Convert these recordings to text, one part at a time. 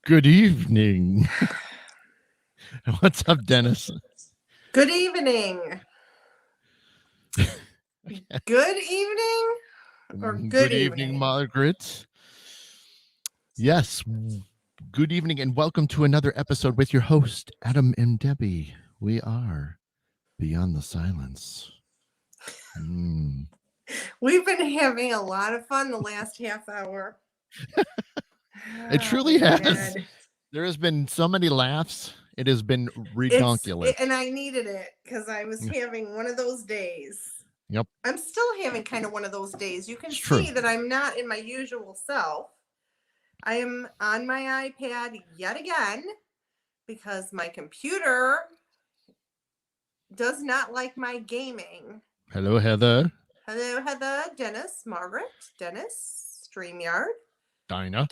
Good evening. What's up, Dennis? Good evening. Good evening or good evening? Margaret. Yes. Good evening and welcome to another episode with your host, Adam and Debbie. We are Beyond the Silence. We've been having a lot of fun the last half hour. It truly has. There has been so many laughs. It has been redonkulous. And I needed it because I was having one of those days. Yep. I'm still having kind of one of those days. You can It's see true. that I'm not in my usual self. I am on my iPad yet again because my computer does not like my gaming. Hello, Heather. Hello, Heather, Dennis, Margaret, Dennis, StreamYard, Dinah.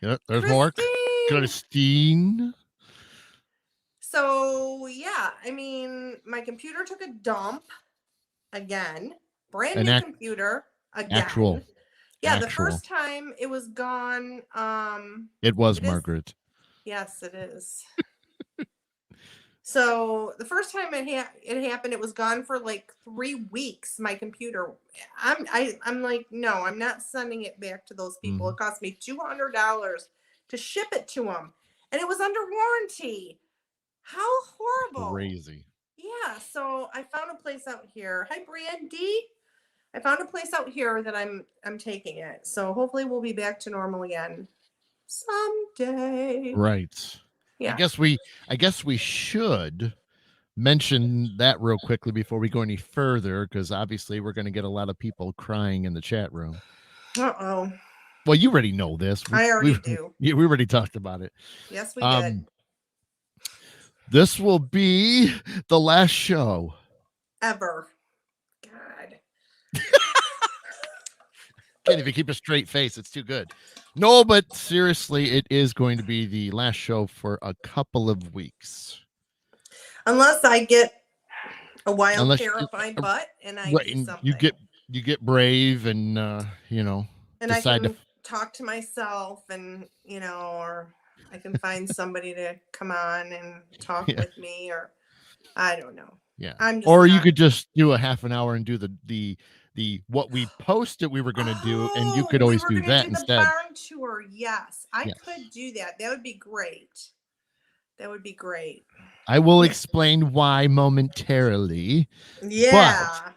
Yep, there's more. Christine. So, yeah, I mean, my computer took a dump again. Brand new computer again. Actual. The first time it was gone. It was Margaret. Yes, it is. So the first time it happened, it was gone for like 3 weeks. My computer, I'm like, no, I'm not sending it back to those people. Mm-hmm. It cost me $200 to ship it to them, and it was under warranty. How horrible! Crazy. Yeah. So I found a place out here. Hi, Brandy. I found a place out here that I'm taking it. So hopefully we'll be back to normal again someday. Right. Yeah. I guess we should mention that real quickly before we go any further, because obviously we're going to get a lot of people crying in the chat room. Uh-oh. Well, you already know this. I already do. We already talked about it. Yes, we did. This will be the last show ever. God. Can't even keep a straight face. It's too good. No, but seriously, it is going to be the last show for a couple of weeks. Unless I get a wild hair up my butt and I do something. You get brave and and decide I can talk to myself and or I can find somebody to come on and talk with me, or I don't know. Yeah. You could just do a half an hour and do the what we posted we were going to do, and you could always do that instead. The barn tour, yes. I could do that. That would be great. I will explain why momentarily. Yeah.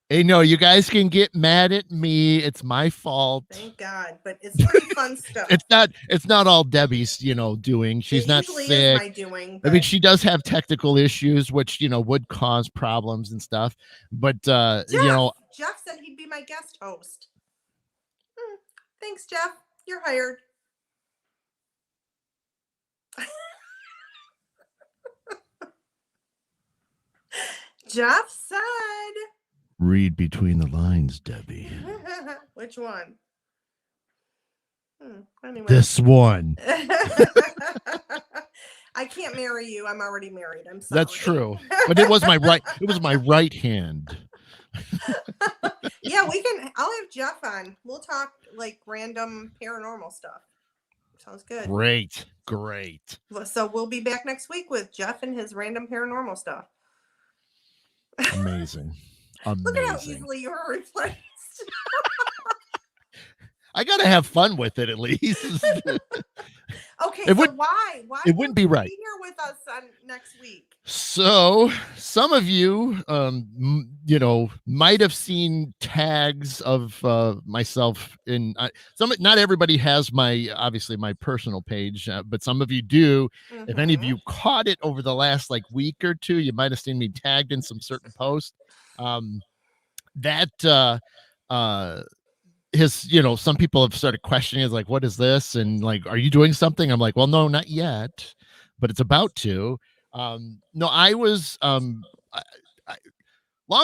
Hey, no, you guys can get mad at me. It's my fault. Thank God, but it's pretty fun stuff. It's not all Debbie's, doing. She's not sick. Is my doing. I mean, she does have technical issues, which would cause problems and stuff. But Jeff said he'd be my guest host. Thanks, Jeff. You're hired. Jeff said. Read between the lines, Debbie. Which one? Anyway. This one. I can't marry you. I'm already married. I'm sorry. That's true. But it was my right. It was my right hand. Yeah, I'll have Jeff on. We'll talk like random paranormal stuff. Sounds good. Great. So we'll be back next week with Jeff and his random paranormal stuff. Amazing. Look at how easily you were replaced. I gotta have fun with it at least. Okay, why? It wouldn't be right. Be here with us next week. So some of you, might have seen tags of myself in not everybody has obviously my personal page, but some of you do. Mm-hmm. If any of you caught it over the last week or two, you might have seen me tagged in some certain posts. Some people have started questioning, like, what is this? And are you doing something? I'm like, well, no, not yet, but it's about to. No, I was, long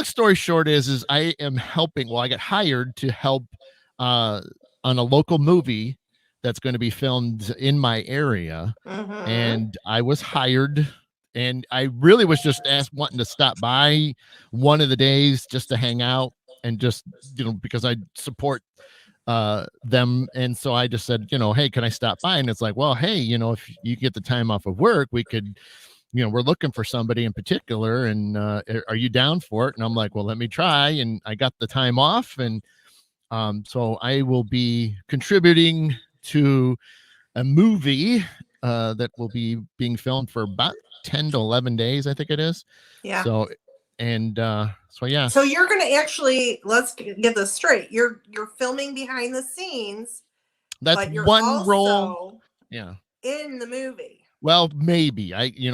story short is I am helping. Well, I got hired to help, on a local movie that's going to be filmed in my area. Mm-hmm. And I was hired And I really was just wanting to stop by one of the days just to hang out and just, because I support them. And so I just said, hey, can I stop by? And it's like, well, hey, if you get the time off of work, we could, we're looking for somebody in particular, and are you down for it? And I'm like, well, let me try. And I got the time off, and so I will be contributing to a movie that will be being filmed for about 10 to 11 days, I think it is. Yeah. So, and so yeah. So you're going to actually, let's get this straight. You're filming behind the scenes. That's but you're one also role. Yeah. in the movie. Well, maybe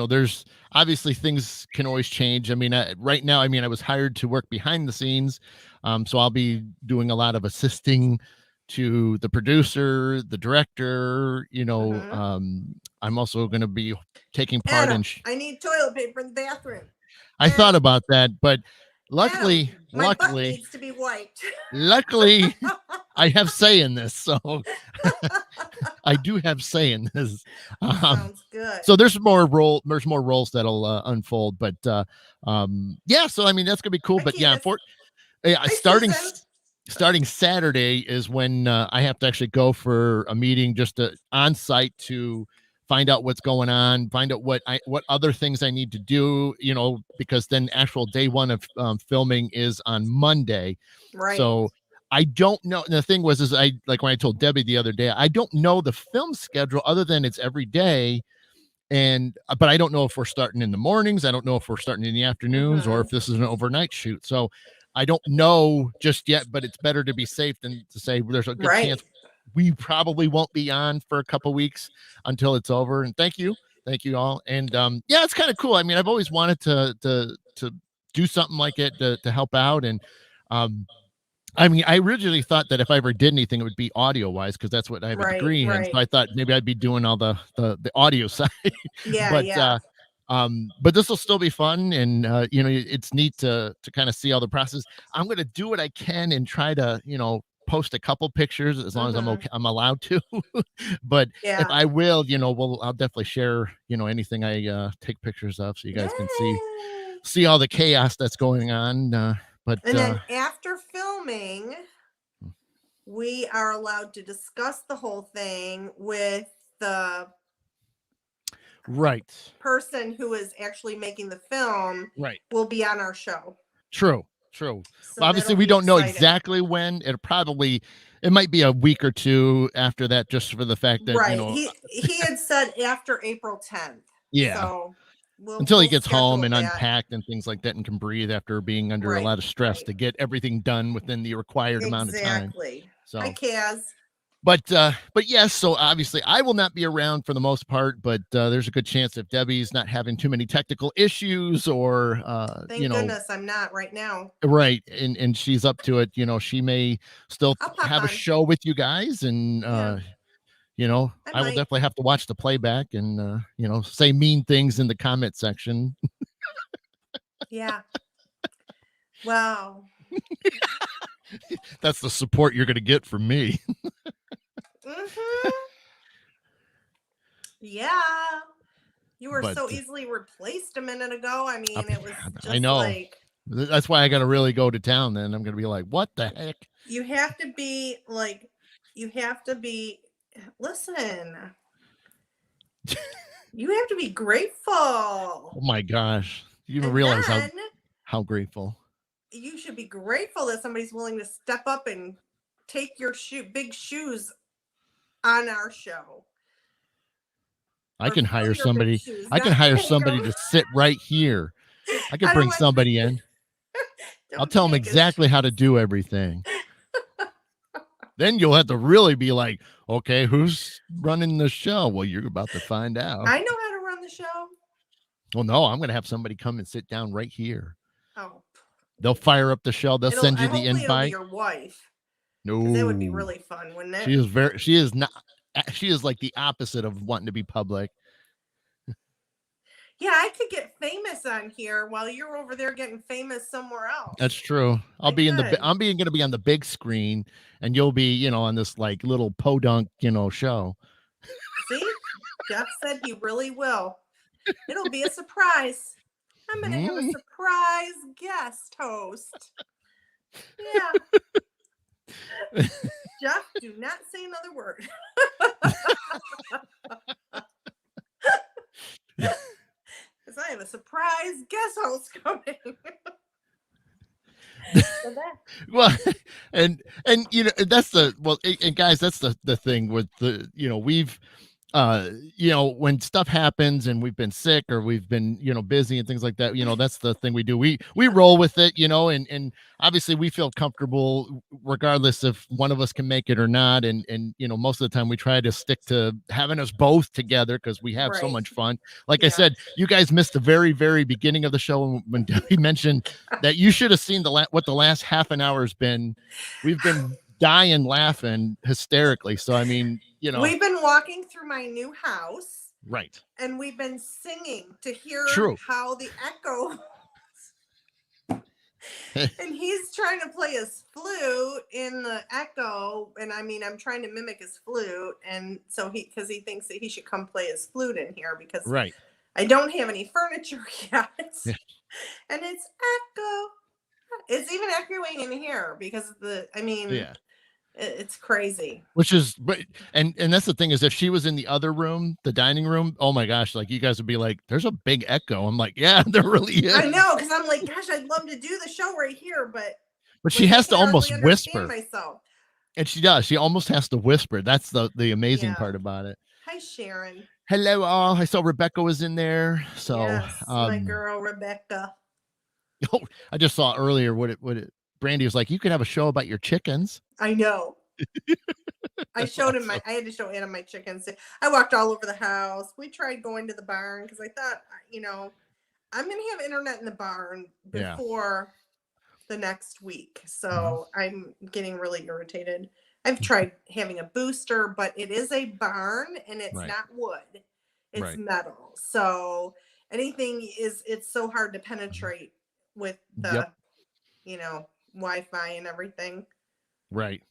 there's obviously things can always change. I mean, right now, I was hired to work behind the scenes. So I'll be doing a lot of assisting to the producer, the director, I'm also going to be taking part Adam, in. I need toilet paper in the bathroom. I thought about that, but luckily, Adam, my butt needs to be wiped. Luckily, I have say in this, so I do have say in this. Sounds good. So there's more roles that'll unfold, but yeah. So that's gonna be cool. But yeah, starting Saturday is when I have to actually go for a meeting just on site to find out what's going on, find out what other things I need to do, because then actual day one of filming is on Monday. Right. So I don't know. And the thing was, like when I told Debbie the other day, I don't know the film schedule other than it's every day. But I don't know if we're starting in the mornings. I don't know if we're starting in the afternoons or if this is an overnight shoot. So I don't know just yet, but it's better to be safe than to say there's a good chance we probably won't be on for a couple weeks until it's over. And thank you all. And yeah, it's kind of cool. I've always wanted to do something like it to help out. And I originally thought that if I ever did anything, it would be audio wise, because that's what I have a degree in. So I thought maybe I'd be doing all the audio side. But this will still be fun, and it's neat to kind of see all the process. I'm going to do what I can and try to post a couple pictures as long as I'm allowed to. But if I will, I'll definitely share anything I take pictures of, so you guys can see all the chaos that's going on. But then after filming, we are allowed to discuss the whole thing with the person who is actually making the film. Will be on our show. True. So well, obviously we don't know exactly when. It might be a week or two after that, just for the fact that he had said after April 10th. Yeah. So until he gets home and unpacked and things like that and can breathe after being under a lot of stress to get everything done within the required amount of time. So hi, Kaz. But yes, so obviously I will not be around for the most part, but there's a good chance if Debbie's not having too many technical issues or thank goodness I'm not right now. Right. And she's up to it, she may still have a show with you guys, and I will definitely have to watch the playback and say mean things in the comment section. Yeah. Wow. That's the support you're going to get from me. Yeah. You were so easily replaced a minute ago. It was just I know. That's why I got to really go to town then. I'm going to be like, what the heck? You have to be listen. You have to be grateful. Oh my gosh. You don't realize how grateful. You should be grateful that somebody's willing to step up and take your big shoes on our show. I can hire somebody. I can hire somebody to sit right here. I can bring somebody in. I'll tell them exactly how to do everything. Then you'll have to really be like, okay, who's running the show? Well, you're about to find out. I know how to run the show. Well, no, I'm going to have somebody come and sit down right here. Oh. They'll fire up the show. They'll send you the invite. It'll be your wife. No. That would be really fun, wouldn't it? She is like the opposite of wanting to be public. Yeah, I could get famous on here while you're over there getting famous somewhere else. That's true. I'm going to be on the big screen, and you'll be, on this like little podunk, show. See, Jeff said he really will. It'll be a surprise. I'm going to have a surprise guest host. Yeah. Jeff, do not say another word. Because I have a surprise guest host coming. So Well, and you know, that's the and guys, that's the thing with the, you know, we've you know, when stuff happens and we've been sick or we've been, you know, busy and things like that, you know, that's the thing we do. We roll with it, you know, and obviously we feel comfortable regardless if one of us can make it or not. And you know, most of the time we try to stick to having us both together because we have so Right. much fun. Like I Yeah. said, you guys missed the very beginning of the show when Debbie mentioned that you should have seen what the last half an hour has been. We've been dying laughing hysterically. So I mean, you know, we've been walking through my new house, right, and we've been singing to hear True. how the echo. And he's trying to play his flute in the echo, and I mean, I'm trying to mimic his flute, and so because he thinks that he should come play his flute in here because right. I don't have any furniture yet. Yeah. And it's echo. It's even echoing in here because Yeah. it's crazy. Which is, but and that's the thing is, if she was in the other room, the dining room, oh my gosh, like you guys would be like, "There's a big echo." I'm like, "Yeah, there really is." I know, because I'm like, gosh, I'd love to do the show right here, but she has to almost whisper, myself. and she does. She almost has to whisper. That's the amazing part about it. Hi, Sharon. Hello, all. I saw Rebecca was in there, so yes, my girl Rebecca. Oh, I just saw earlier what it. Brandy was like, "You could have a show about your chickens." I know. I showed him I had to show Adam my chickens. I walked all over the house. We tried going to the barn because I thought, you know, I'm going to have internet in the barn before the next week. So I'm getting really irritated. I've tried having a booster, but it is a barn and it's not wood. It's metal. So anything it's so hard to penetrate with the, you know, Wi-Fi and everything. Right.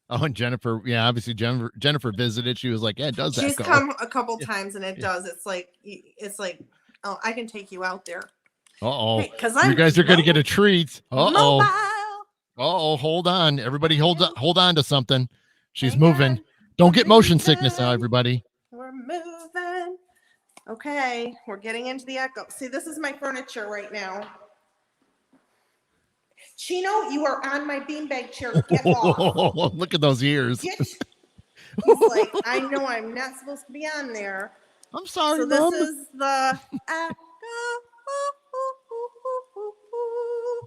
Oh, and Jennifer, obviously Jennifer visited. She was like, "Yeah, it does." She's come a couple times, and it does. It's like, oh, I can take you out there. Uh-oh. Because you guys are going to get a treat. Uh-oh. Uh-oh, hold on. Everybody hold on to something. She's moving. Don't get motion sickness now, everybody. We're moving. Okay, we're getting into the echo. See, this is my furniture right now. Chino, you are on my beanbag chair. Get off. Look at those ears. He's like, I know I'm not supposed to be on there. I'm sorry, so Mom. This is the echo.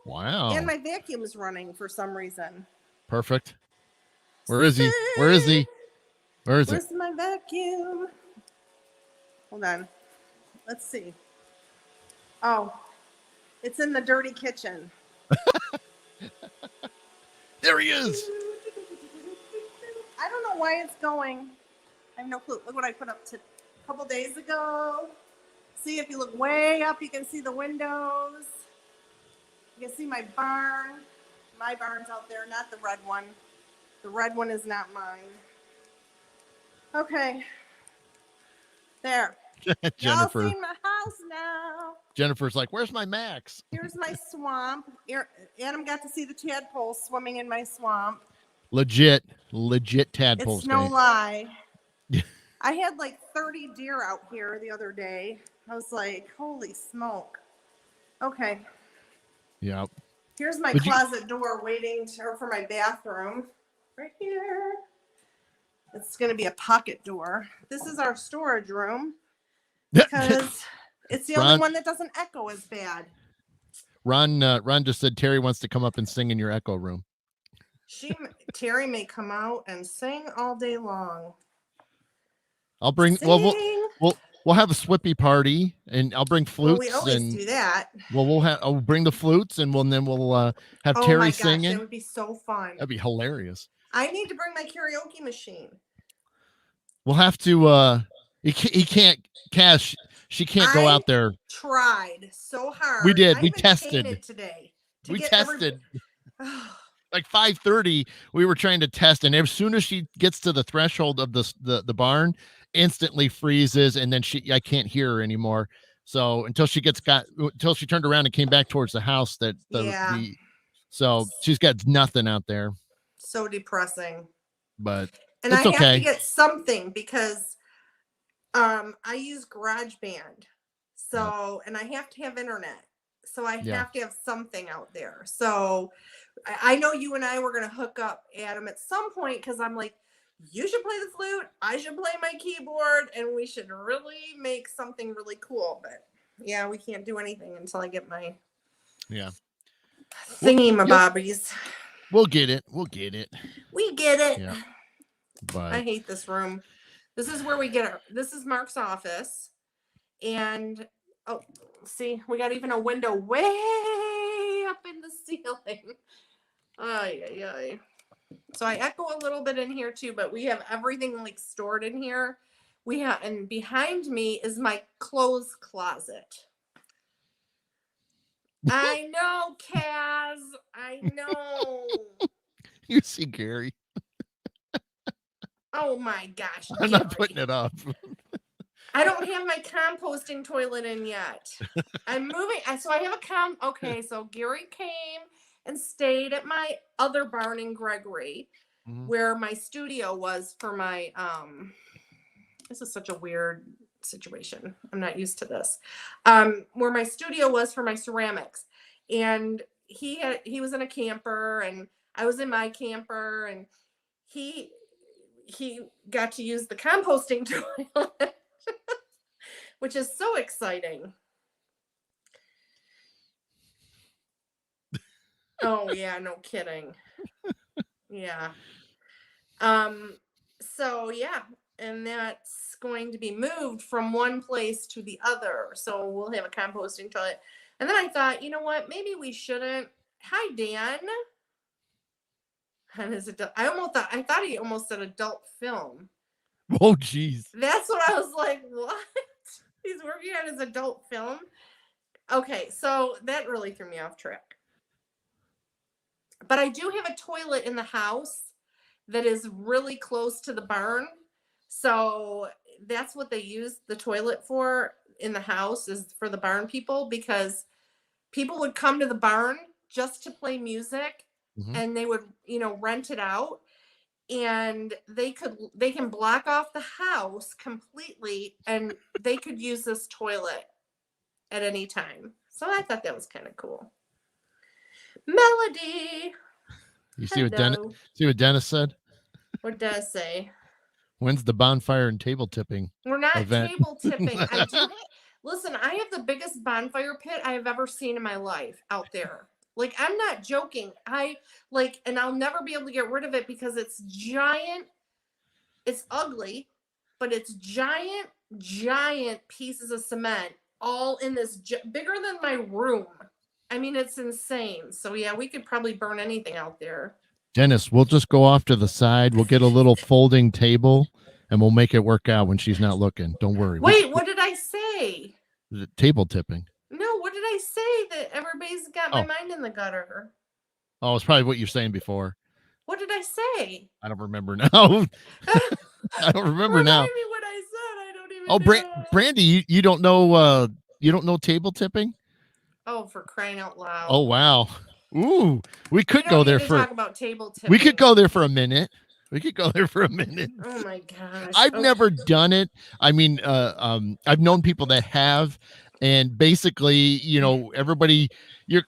Wow. And my vacuum is running for some reason. Perfect. Where is he? Where is he? Where's my vacuum? Hold on. Let's see. Oh, it's in the dirty kitchen. There he is. I don't know why it's going. I have no clue. Look what I put up a couple days ago. See, if you look way up, you can see the windows. You can see my barn. My barn's out there, not the red one. The red one is not mine. Okay. There. Jennifer. Y'all see my house now. Jennifer's like, "Where's my Max?" Here's my swamp. Adam got to see the tadpoles swimming in my swamp. Legit tadpoles. It's no lie. I had like 30 deer out here the other day. I was like, holy smoke. Okay. Yep. Here's my closet door waiting for my bathroom. Right here. It's going to be a pocket door. This is our storage room because it's the only one that doesn't echo as bad. Ron just said Terry wants to come up and sing in your echo room. Terry may come out and sing all day long. I'll bring. Sing. Well, we'll have a swippy party, and I'll bring flutes. We always do that. Well, I'll bring the flutes, and then we'll have Terry singing. That would be so fun. That'd be hilarious. I need to bring my karaoke machine. We'll have to. He can't. Cash. She can't go out there. Tried so hard. We did. We tested today. We tested. Like 5:30, we were trying to test, and as soon as she gets to the threshold of the barn, instantly freezes, and then I can't hear her anymore. So until she turned around and came back towards the house, Yeah. so she's got nothing out there, So depressing. but And I it's have to okay. get something because I use GarageBand. Yep. So, and I have to have internet. So I Yeah. have to have something out there. So I know you and I were going to hook up, Adam, at some point because I'm like, you should play the flute. I should play my keyboard, and we should really make something really cool. But yeah, we can't do anything until I get my thingy-mabobbies. We'll get it. We'll get it. We get it. Yeah. But I hate this room. This is where we get this is Mark's office. And oh, see, we got even a window way up in the ceiling. Ay, ay, ay. So I echo a little bit in here too, but we have everything like stored in here. And behind me is my clothes closet. I know, Kaz. I know. You see Gary. Oh my gosh. I'm Gary. not putting it up. I don't have my composting toilet in yet. I'm moving. So I have okay, so Gary came and stayed at my other barn in Gregory, where my studio was for my this is such a weird situation. I'm not used to this. Where my studio was for my ceramics. And he was in a camper and I was in my camper, and he got to use the composting toilet, which is so exciting. Oh yeah, no kidding. Yeah. So yeah, and that's going to be moved from one place to the other. So we'll have a composting toilet. And then I thought, you know what? Maybe we shouldn't. Hi, Dan. And I thought he almost said adult film. Oh, geez. That's what I was like, what? He's working on his adult film? Okay, so that really threw me off track. But I do have a toilet in the house that is really close to the barn. So that's what they use the toilet for in the house, is for the barn people, because people would come to the barn just to play music, and they would, rent it out, and they can block off the house completely, and they could use this toilet at any time. So I thought that was kind of cool. Melody. You see what Dennis said? What does it say? When's the bonfire and table tipping? We're not event? table tipping. Listen, I have the biggest bonfire pit I have ever seen in my life out there. Like, I'm not joking. And I'll never be able to get rid of it because it's giant. It's ugly, but it's giant pieces of cement all in this bigger than my room. I mean, it's insane. So yeah, we could probably burn anything out there. Dennis, we'll just go off to the side. We'll get a little folding table and we'll make it work out when she's not looking. Don't worry. Wait, what did I say? Table tipping. No, what did I say? That everybody's got my mind in the gutter. Oh, it's probably what you're saying before. What did I say? I don't remember now. I don't remember now. Remind me what I said. I don't even know. Brandy, you don't know table tipping? Oh, for crying out loud. Oh, wow. Ooh, we could go there for talk about table tipping. We could go there for a minute. Oh my gosh. I've never done it. I mean, I've known people that have, and basically, everybody, you're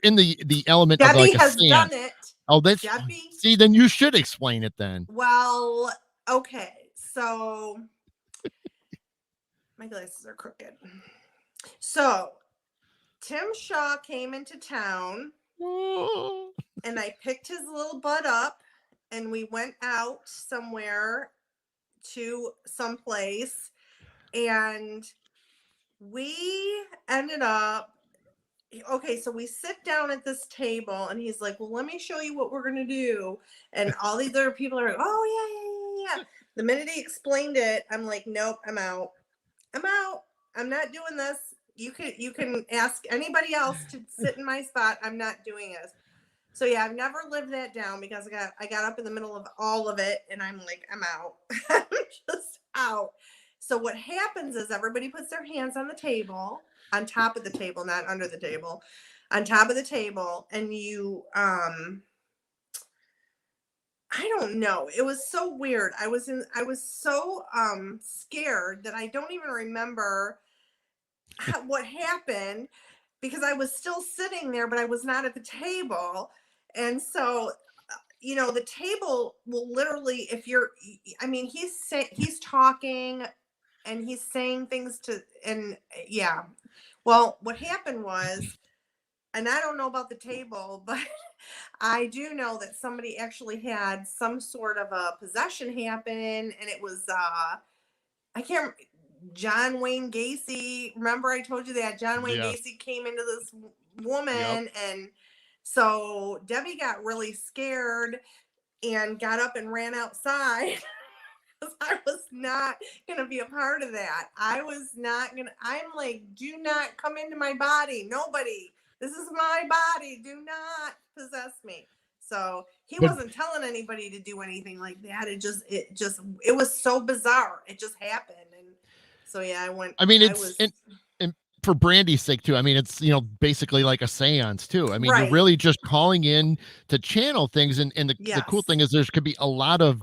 in the element Debbie of like has a sand. done it. Oh, that's Debbie. See, then you should explain it then. Well, okay. So my glasses are crooked. So Tim Shaw came into town and I picked his little butt up and we went out somewhere to someplace, and we ended up, okay, so we sit down at this table and he's like, well, let me show you what we're going to do. And all these other people are like, oh, yeah. The minute he explained it, I'm like, nope, I'm out. I'm not doing this. You can ask anybody else to sit in my spot. I'm not doing this. So yeah, I've never lived that down because I got up in the middle of all of it and I'm like, I'm out. I'm just out. So what happens is everybody puts their hands on the table, on top of the table, not under the table, on top of the table, and you I don't know. It was so weird. I was so scared that I don't even remember what happened because I was still sitting there, but I was not at the table. And so, the table will literally, if you're, I mean, he's talking and he's saying things and yeah. Well, what happened was, and I don't know about the table, but I do know that somebody actually had some sort of a possession happen, and it was I can't. John Wayne Gacy. Remember, I told you that John Wayne Yes. Gacy came into this Yep. woman, and so Debbie got really scared and got up and ran outside. I was not gonna be a part of that. I was not gonna. I'm like, do not come into my body. Nobody. This is my body. Do not possess me. So he But wasn't telling anybody to do anything like that. It was so bizarre. It just happened, and so yeah, I went. I mean, I it's was and for Brandy's sake too. I mean, it's basically like a seance too. I mean, you're right. really just calling in to channel things, and the cool Yes. thing is there could be a lot of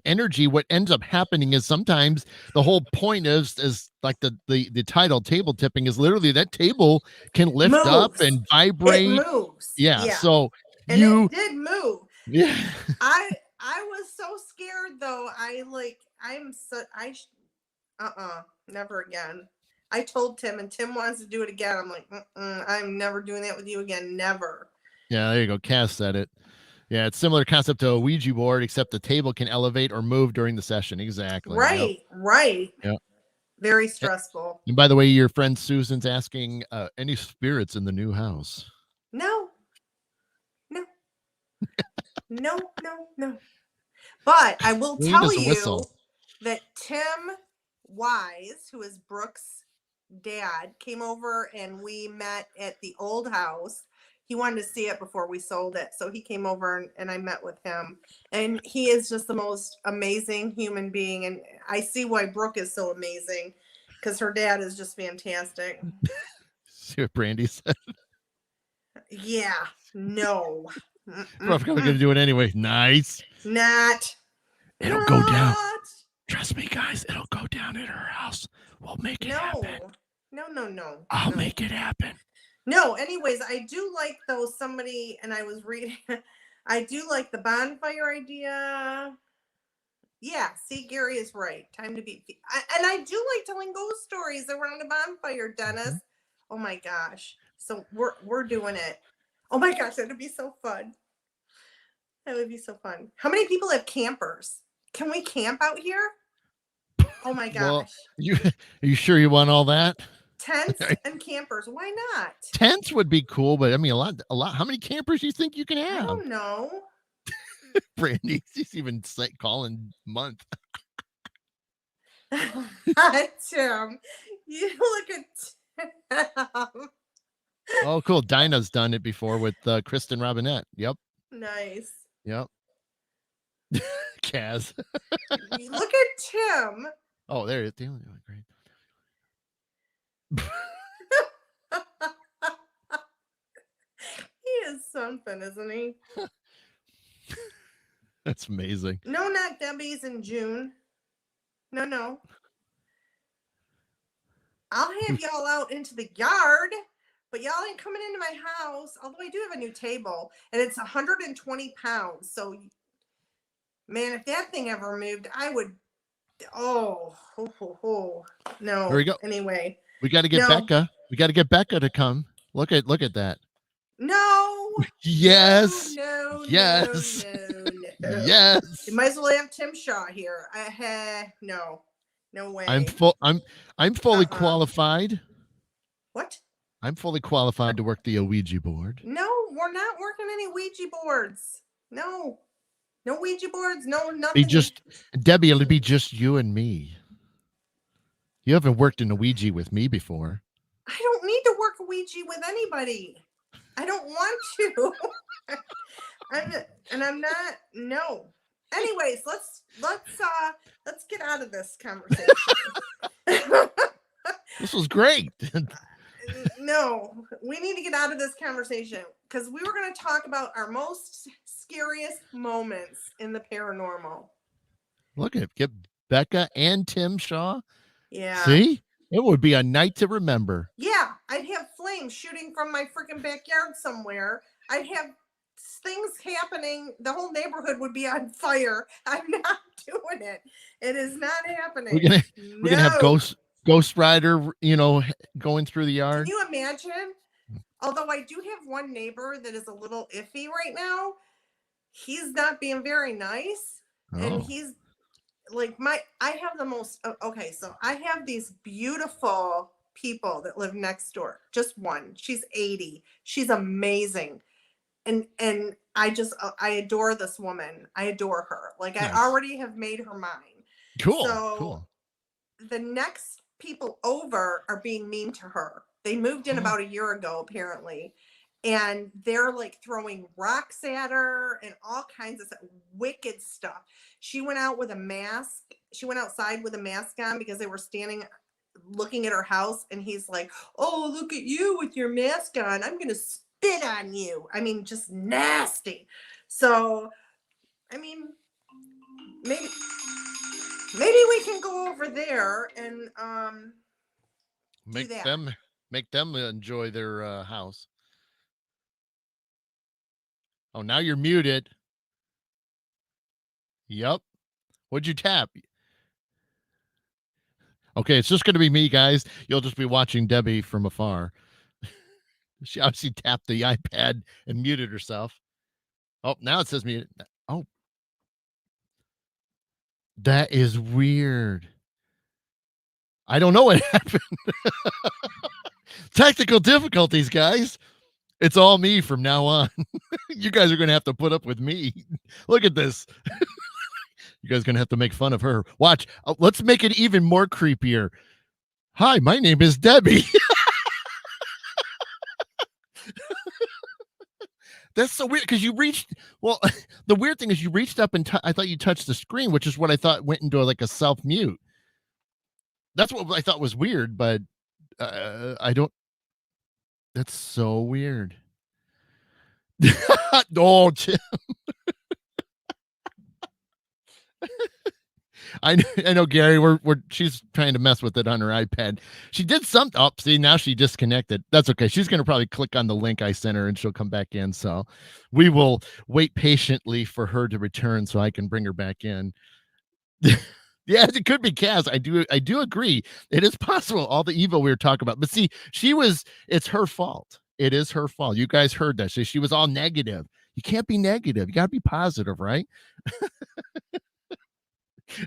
energy. What ends up happening is sometimes the whole point is like the title table tipping is literally that table can lift up Moves. and It vibrate. moves. Yeah. Yeah, So and you it did move. yeah. I was so scared though. I'm so never again. I told Tim, and Tim wants to do it again. I'm like, I'm never doing that with you again. Never. Yeah, there you go. Cass said it. Yeah, it's similar concept to a Ouija board, except the table can elevate or move during the session. Exactly. Yep. Right, right. Yep. Very A- stressful. And by the way, your friend Susan's asking, any spirits in the new house? No, no, no. But I will Clean tell as a you whistle. that Tim Wise, who is Brooke's dad, came over and we met at the old house. He wanted to see it before we sold it. So he came over and I met with him. And he is just the most amazing human being. And I see why Brooke is so amazing because her dad is just fantastic. See what Brandy said. Yeah, no. We're going to do it anyway. Nice. Not. It'll go down. Trust me, guys. It'll go down at her house. We'll make it happen. No. I'll make it happen. No, anyways, I do like though somebody, and I was reading, I do like the bonfire idea. Yeah, see, Gary is right. Time to be, and I do like telling ghost stories around a bonfire, Dennis. Oh my gosh. So we're doing it. Oh my gosh, that would be so fun. That would be so fun. How many people have campers? Can we camp out here? Oh my gosh. Well, are you sure you want all that? Tents and campers. Why not? Tents would be cool, but I mean, a lot. How many campers do you think you can have? I don't know. Brandy, she's even calling month. Tim, you look at Tim. Oh, cool. Dinah's done it before with Kristen Robinette. Yep. Nice. Yep. Kaz. Look at Tim. Oh, there it is. Great. He is something, isn't he? That's amazing. No, not Debbie's in June. No. I'll have y'all out into the yard, but y'all ain't coming into my house. Although I do have a new table, and it's 120 pounds. So, man, if that thing ever moved, I would. Oh. No. There we go. Anyway, we got to get Becca. We got to get Becca to come. Look at that. No. Yes. No. Yes. No. Yes. You might as well have Tim Shaw here. No way. I'm fully qualified. What? I'm fully qualified to work the Ouija board. No, we're not working any Ouija boards. No Ouija boards. No, nothing. Debbie, it'll be just you and me. You haven't worked in a Ouija with me before. I don't need to work a Ouija with anybody. I don't want to. I'm not. No. Anyways, let's get out of this conversation. This was great. No, we need to get out of this conversation because we were going to talk about our most scariest moments in the paranormal. Look at get Becca and Tim Shaw. Yeah. See? It would be a night to remember. Yeah, I'd have flames shooting from my freaking backyard somewhere. I'd have things happening. The whole neighborhood would be on fire. I'm not doing it. It is not happening. We're gonna have Ghost Rider, going through the yard. Can you imagine? Although I do have one neighbor that is a little iffy right now. He's not being very nice, and he's like I have the most. Okay, so I have these beautiful people that live next door. Just one. She's 80. She's amazing. And I adore this woman. I adore her. Like nice. I already have made her mine. Cool. So cool. The next people over are being mean to her. They moved in about a year ago, apparently. And they're like throwing rocks at her and all kinds of wicked stuff. She went out with a mask. She went outside with a mask on because they were standing looking at her house. And he's like, "Oh, look at you with your mask on. I'm going to spit on you." I mean, just nasty. So, I mean, maybe we can go over there and make them enjoy their house. Oh, now you're muted. Yep. What'd you tap? Okay, it's just going to be me, guys. You'll just be watching Debbie from afar. She obviously tapped the iPad and muted herself. Oh, now it says mute. Oh. That is weird. I don't know what happened. Technical difficulties, guys. It's all me from now on. You guys are going to have to put up with me. Look at this. You guys are going to have to make fun of her. Watch. Let's make it even more creepier. Hi, my name is Debbie. That's so weird because you reached. Well, the weird thing is you reached up and I thought you touched the screen, which is what I thought went into like a self mute. That's what I thought was weird, but I don't. That's so weird. Oh, Tim. I know, Gary. She's trying to mess with it on her iPad. She did something. Oh, see, now she disconnected. That's okay. She's going to probably click on the link I sent her, and she'll come back in. So we will wait patiently for her to return, so I can bring her back in. Yeah, it could be Kaz. I do agree. It is possible. All the evil we were talking about, but see, it's her fault. It is her fault. You guys heard that. So she was all negative. You can't be negative. You got to be positive, right?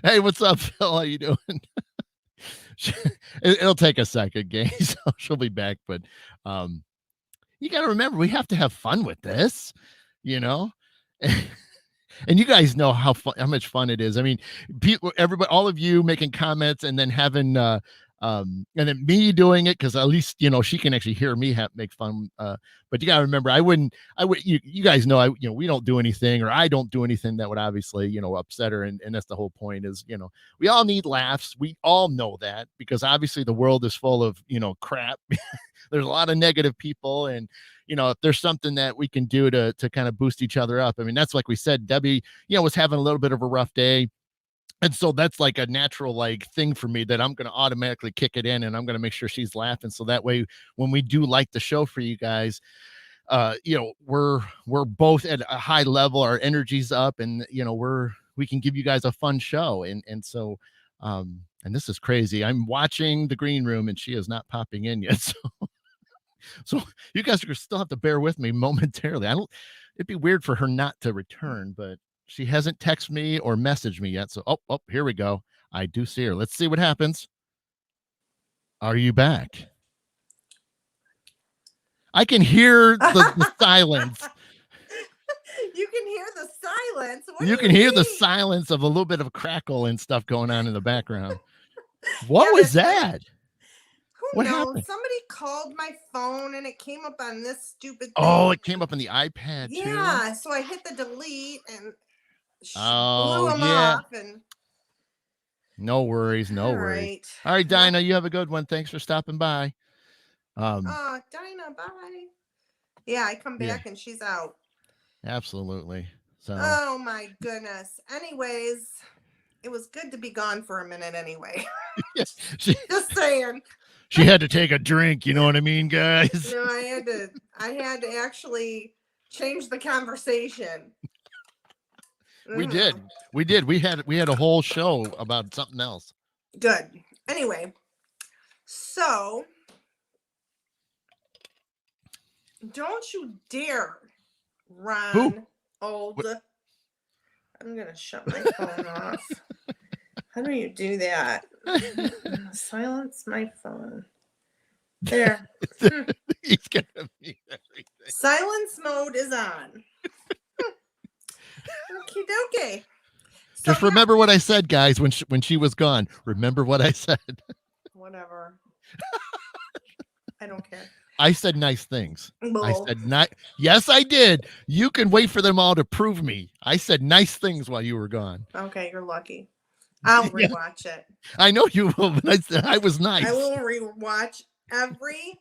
Hey, what's up, Phil? How you doing? It'll take a second, gang. So she'll be back, but you got to remember we have to have fun with this, And you guys know how much fun it is. I mean, everybody, all of you making comments and then having and then me doing it because at least she can actually hear me make fun. But you gotta remember, you guys know we don't do anything, or I don't do anything that would obviously upset her, and that's the whole point is we all need laughs. We all know that because obviously the world is full of crap. There's a lot of negative people, and if there's something that we can do to kind of boost each other up. I mean, that's like we said, Debbie was having a little bit of a rough day. And so that's like a natural thing for me that I'm going to automatically kick it in, and I'm going to make sure she's laughing. So that way, when we do the show for you guys, we're both at a high level, our energy's up, and we can give you guys a fun show. And so, and this is crazy. I'm watching the green room and she is not popping in yet. So you guys are still have to bear with me momentarily. It'd be weird for her not to return, but she hasn't texted me or messaged me yet. So, here we go. I do see her. Let's see what happens. Are you back? I can hear the silence. You can hear the silence. You can hear the silence of a little bit of a crackle and stuff going on in the background. What was that? Who knows? Happened? Somebody called my phone and it came up on this stupid thing. Oh, it came up on the iPad too? Yeah, so I hit the delete and blew Oh, him yeah. off. And No worries. No all worries. right. All right, Well, Dinah, you have a good one. Thanks for stopping by. Dinah, bye. Yeah, I come Yeah, back and she's out. absolutely. So, Oh my goodness. Anyways, it was good to be gone for a minute anyway. yeah, she, Just saying. she had to take a drink. You know what I mean, guys? No, I had to actually change the conversation. We Mhm. did. We did. We had a whole show about something else. Good. Anyway, so don't you dare, Who? Ron, old. I'm gonna shut my phone off. How do you do that? Silence my phone. There. He's gonna be everything. Silence mode is on. Okie dokie. So, Just remember what I said, guys, when she was gone. Remember what I said. whatever. I don't care. I said nice things. I Bull. said not. Yes, I did. You can wait for them all to prove me. I said nice things while you were gone. Okay, you're lucky. I'll Yeah, rewatch it. I know you will, but I said I was nice. I will rewatch every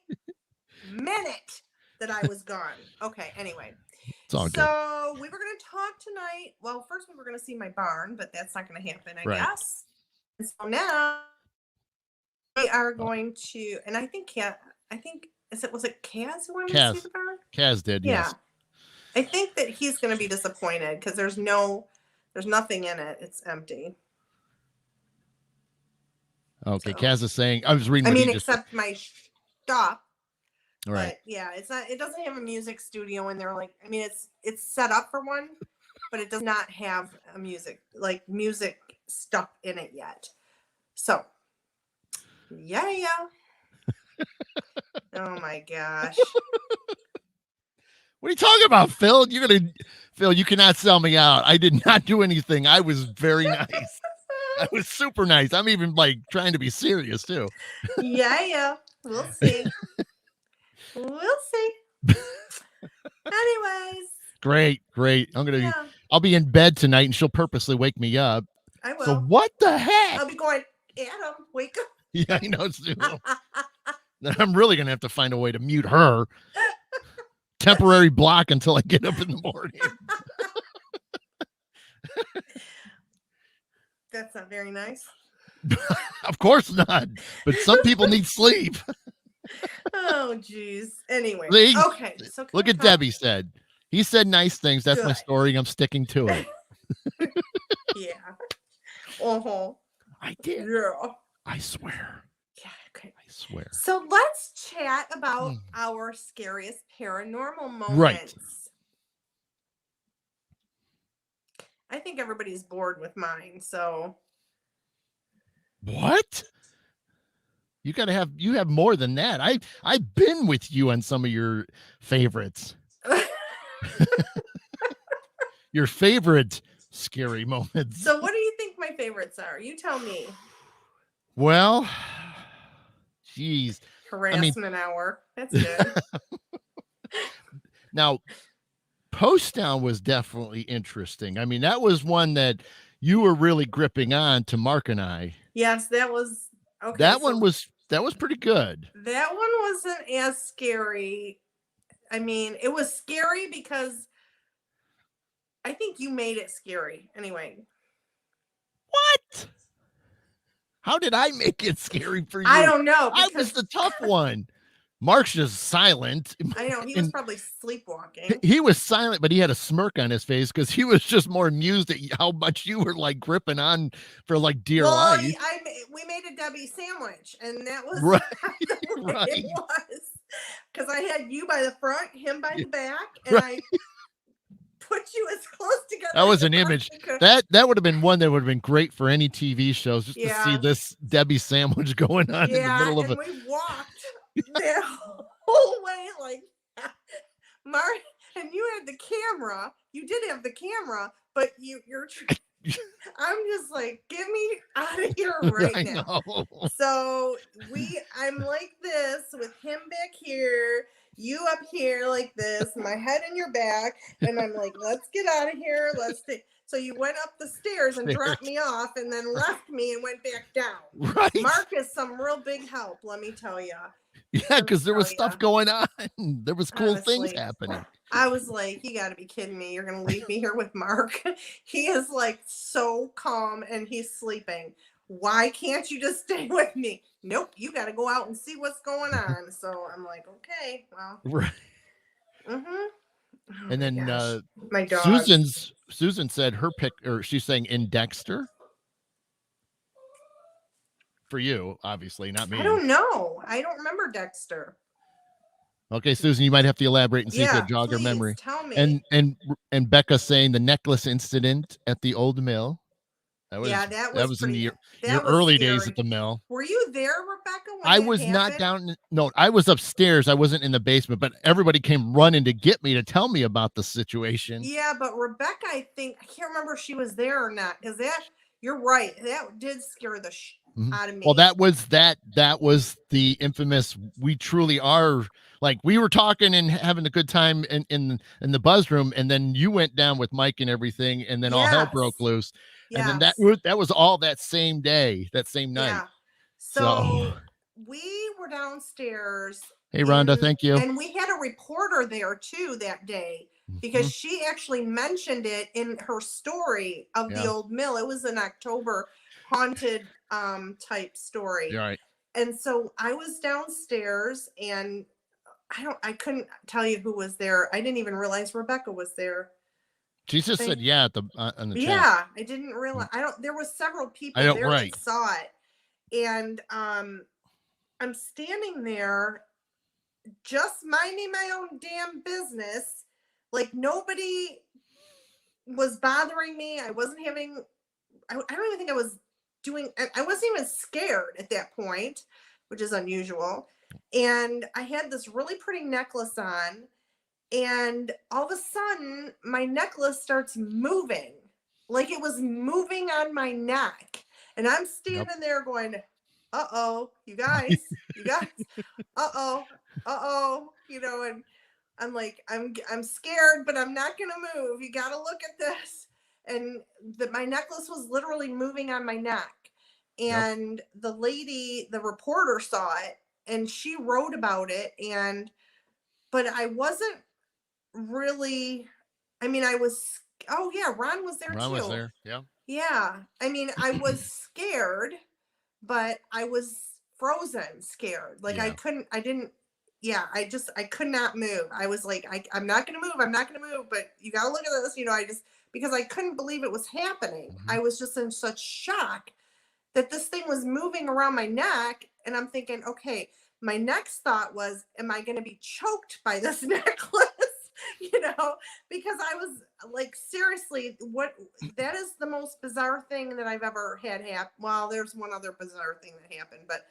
minute that I was gone. Okay, anyway. It's all good. So we were going to talk tonight. Well, first we were going to see my barn, but that's not going to happen, I Right. guess. And so now we are going to, and I think was it Kaz who wanted to see the barn? Kaz did, Yeah. yes. I think that he's going to be disappointed because there's nothing in it. It's empty. Okay, So. Kaz is saying, I was reading. I mean, except my shop. Right. But yeah, it's not. It doesn't have a music studio in there. Like, I mean, it's set up for one, but it does not have a music stuff in it yet. So, yeah. Oh my gosh. What are you talking about, Phil? Phil, you cannot sell me out. I did not do anything. I was very nice. I was super nice. I'm even like trying to be serious too. Yeah. We'll see. Anyways. Great. I'll be in bed tonight and she'll purposely wake me up. I will. So what the heck? I'll be going, Adam, wake up. Yeah, I know. Then I'm really going to have to find a way to mute her. Temporary block until I get up in the morning. That's not very nice. Of course not. But some people need sleep. Oh, geez. Anyway. See? Okay. So look at Debbie said. He said nice things. That's my story. I'm sticking to it. Yeah. Uh-huh. I did. Yeah. I swear. Yeah. Okay. I swear. So let's chat about our scariest paranormal moments. Right. I think everybody's bored with mine, so. What? You have more than that. I've been with you on some of your favorites. Your favorite scary moments. So what do you think my favorites are? You tell me. Well, geez. Harassment hour. That's good. Now, Post Town was definitely interesting. I mean, that was one that you were really gripping on to Mark and I. Yes, that was okay. That one was pretty good. That one wasn't as scary. I mean, it was scary because I think you made it scary. Anyway. What? How did I make it scary for you? I don't know. I was the tough one. Mark's just silent. I know. He was probably sleepwalking. He was silent, but he had a smirk on his face because he was just more amused at how much you were like gripping on for like dear life. We made a Debbie sandwich, and that was right. It was because I had you by the front, him by the back, and I put you as close together. That was an image. That would have been one that would have been great for any TV shows, just to see this Debbie sandwich going on in the middle of it. We walked that whole way like that. Mark, and you had the camera. You did have the camera, but you're I'm just like, get me out of here right now. So I'm like this with him back here, you up here like this, my head in your back, and I'm like, let's get out of here. So you went up the stairs and dropped me off and then left me and went back down. Right. Mark is some real big help, let me tell you. Yeah, because there was stuff going on. There was cool things happening. I was like, you got to be kidding me. You're going to leave me here with Mark. He is like so calm and he's sleeping. Why can't you just stay with me? Nope, you got to go out and see what's going on. So I'm like, okay, well. Right. Mm-hmm. Oh, and then my dog. Susan said her pick, or she's saying in Dexter. For you, obviously, not me. I don't know. I don't remember Dexter. Okay, Susan, you might have to elaborate and see if it jog her memory. Tell me. And Becca saying the necklace incident at the old mill. That was in your early days at the mill. Were you there, Rebecca? When I was not down. No, I was upstairs. I wasn't in the basement, but everybody came running to get me to tell me about the situation. Yeah, but Rebecca, I can't remember if she was there or not. Because you're right. That did scare the out of me. Well, that was the infamous. We truly are. Like, we were talking and having a good time in the buzz room, and then you went down with Mike and everything, and then all hell broke loose. Yes. And then that was all that same day, that same night. Yeah. So we were downstairs. Hey, Rhonda, thank you. And we had a reporter there too that day because she actually mentioned it in her story of the old mill. It was an October haunted type story. Right. And so I was downstairs and I couldn't tell you who was there. I didn't even realize Rebecca was there. She just said at the on the chat. Yeah, I didn't realize. There was several people there that saw it. And I'm standing there just minding my own damn business. Like, nobody was bothering me. I wasn't having I don't even think I was I wasn't even scared at that point, which is unusual. And I had this really pretty necklace on, and all of a sudden my necklace starts moving, like it was moving on my neck. And I'm standing there going, uh-oh, you guys, uh-oh, and I'm like, I'm scared, but I'm not gonna move. You gotta look at this. And my necklace was literally moving on my neck. And the lady, the reporter, saw it and she wrote about it. But I wasn't really, I mean, I was, Ron was there too. Ron was there, yeah. Yeah, I mean, I was scared, but I was frozen scared. Like, I could not move. I was like, I'm not going to move. I'm not going to move, but you got to look at this, because I couldn't believe it was happening. I was just in such shock that this thing was moving around my neck. And I'm thinking, okay, my next thought was, am I going to be choked by this necklace? Because I was like, seriously, that is the most bizarre thing that I've ever had happen. Well, there's one other bizarre thing that happened, but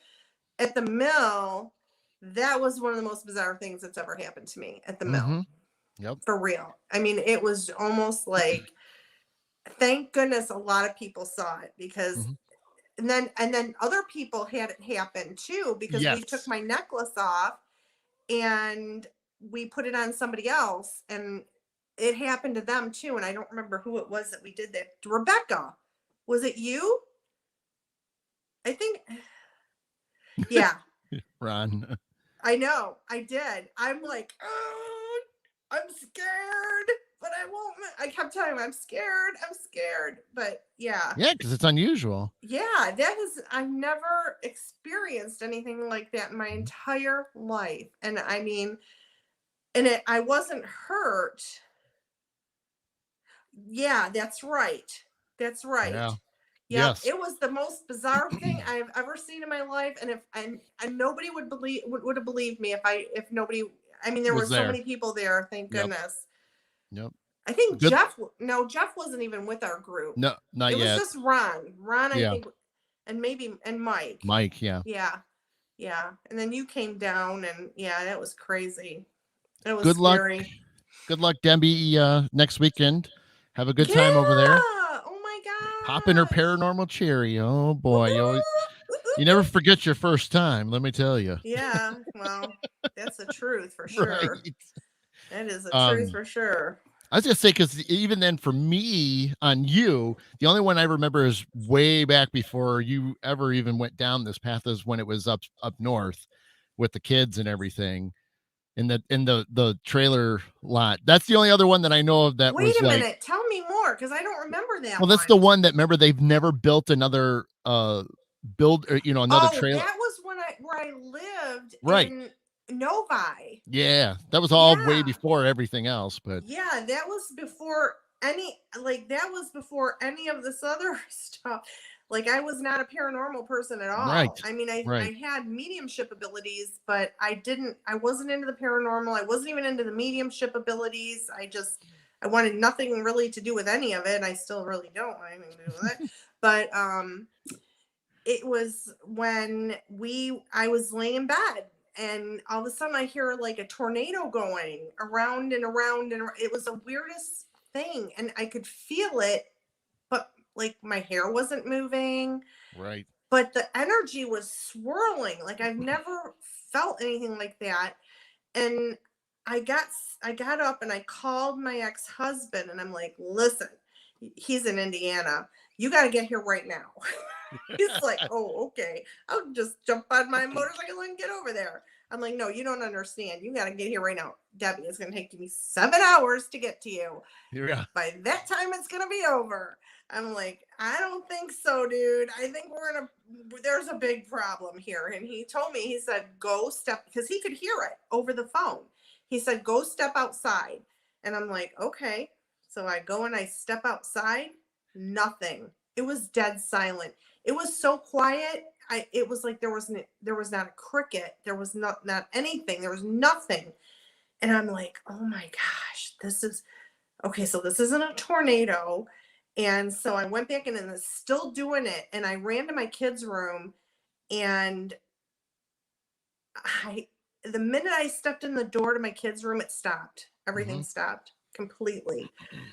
at the mill, that was one of the most bizarre things that's ever happened to me at the mill. Yep. For real. I mean, it was almost like, thank goodness a lot of people saw it, because and then other people had it happen too, because we took my necklace off and we put it on somebody else and it happened to them too. And I don't remember who it was that we did that. Rebecca, was it you? I think. Yeah. Ron. I know. I did. I'm like, oh, I'm scared, but I won't. I kept telling him, I'm scared. But yeah. Yeah, because it's unusual. Yeah, I've never experienced anything like that in my entire life. And I mean, I wasn't hurt. Yeah, that's right. Yeah. Yes. It was the most bizarre thing I've ever seen in my life. And nobody would have believed me if nobody, I mean, there were so many people there. Thank goodness. Yep. I think Jeff wasn't even with our group. No, not yet. It was just Ron, I think, and Mike. Mike, yeah. Yeah. And then you came down and that was crazy. It was good scary. Good luck, Debbie, next weekend. Have a good time over there. Oh my God. Hop in her paranormal cherry. Oh boy. You never forget your first time, let me tell you. Yeah, well, that's the truth for sure. Right. That is the truth for sure. I was gonna say, because even then, for me on you, the only one I remember is way back before you ever even went down this path, is when it was up north with the kids and everything in the trailer lot. That's the only other one that I know of that Wait was a like, minute. Tell me more, because I don't remember that well, that's the one. one that, remember, they've never built another build, or another Oh, trailer. that was when I lived Right. in Novi. Yeah, that was all way Yeah. before everything else, but Yeah, that was before that was before any of this other stuff. Like, I was not a paranormal person at right. all. I mean, I Right. had mediumship abilities, but I wasn't into the paranormal. I wasn't even into the mediumship abilities. I wanted nothing really to do with any of it. I still really don't want anything to do with it. But it was when I was laying in bed, and all of a sudden I hear like a tornado going around and around, and it was the weirdest thing, and I could feel it, but like my hair wasn't moving, Right. but the energy was swirling. Like, I've never felt anything like that. And I got up and I called my ex-husband, and I'm like, listen, he's in Indiana, you got to get here right now. He's like, oh, okay. I'll just jump on my motorcycle and get over there. I'm like, no, you don't understand. You got to get here right now. Debbie, it's going to take me 7 hours to get to you. Yeah. By that time, it's going to be over. I'm like, I don't think so, dude. I think there's a big problem here. And he told me, he said, go step, because he could hear it over the phone. He said, go step outside. And I'm like, okay. So I go and I step outside. Nothing. It was dead silent. It was so quiet. It was like there was not a cricket. There was not anything. There was nothing. And I'm like, oh my gosh, this is okay. So this isn't a tornado. And so I went back in, and it's still doing it. And I ran to my kids' room, and the minute I stepped in the door to my kids' room, it stopped. Everything stopped completely.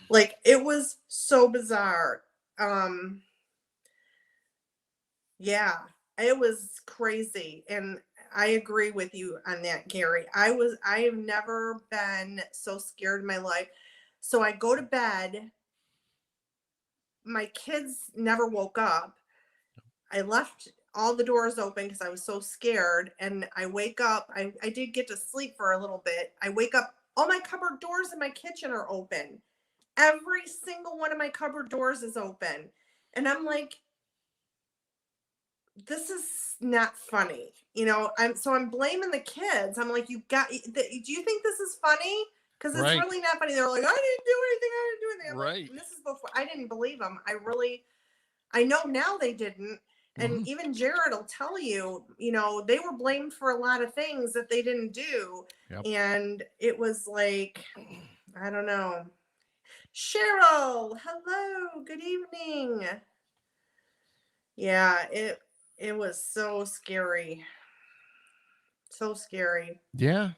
Like, it was so bizarre. Yeah, it was crazy. And I agree with you on that, Gary. I have never been so scared in my life. So I go to bed. My kids never woke up. I left all the doors open because I was so scared. And I wake up. I did get to sleep for a little bit. I wake up. All my cupboard doors in my kitchen are open. Every single one of my cupboard doors is open. And I'm like, this is not funny. I'm blaming the kids. I'm like, do you think this is funny? Because it's Right. really not funny. They're like, I didn't do anything. I'm like, Right. and this is before I didn't believe them. I know now they didn't. And even Jared will tell you, they were blamed for a lot of things that they didn't do. Yep. And it was like, I don't know. Cheryl, hello, good evening. Yeah, it was so scary. So scary. Yeah.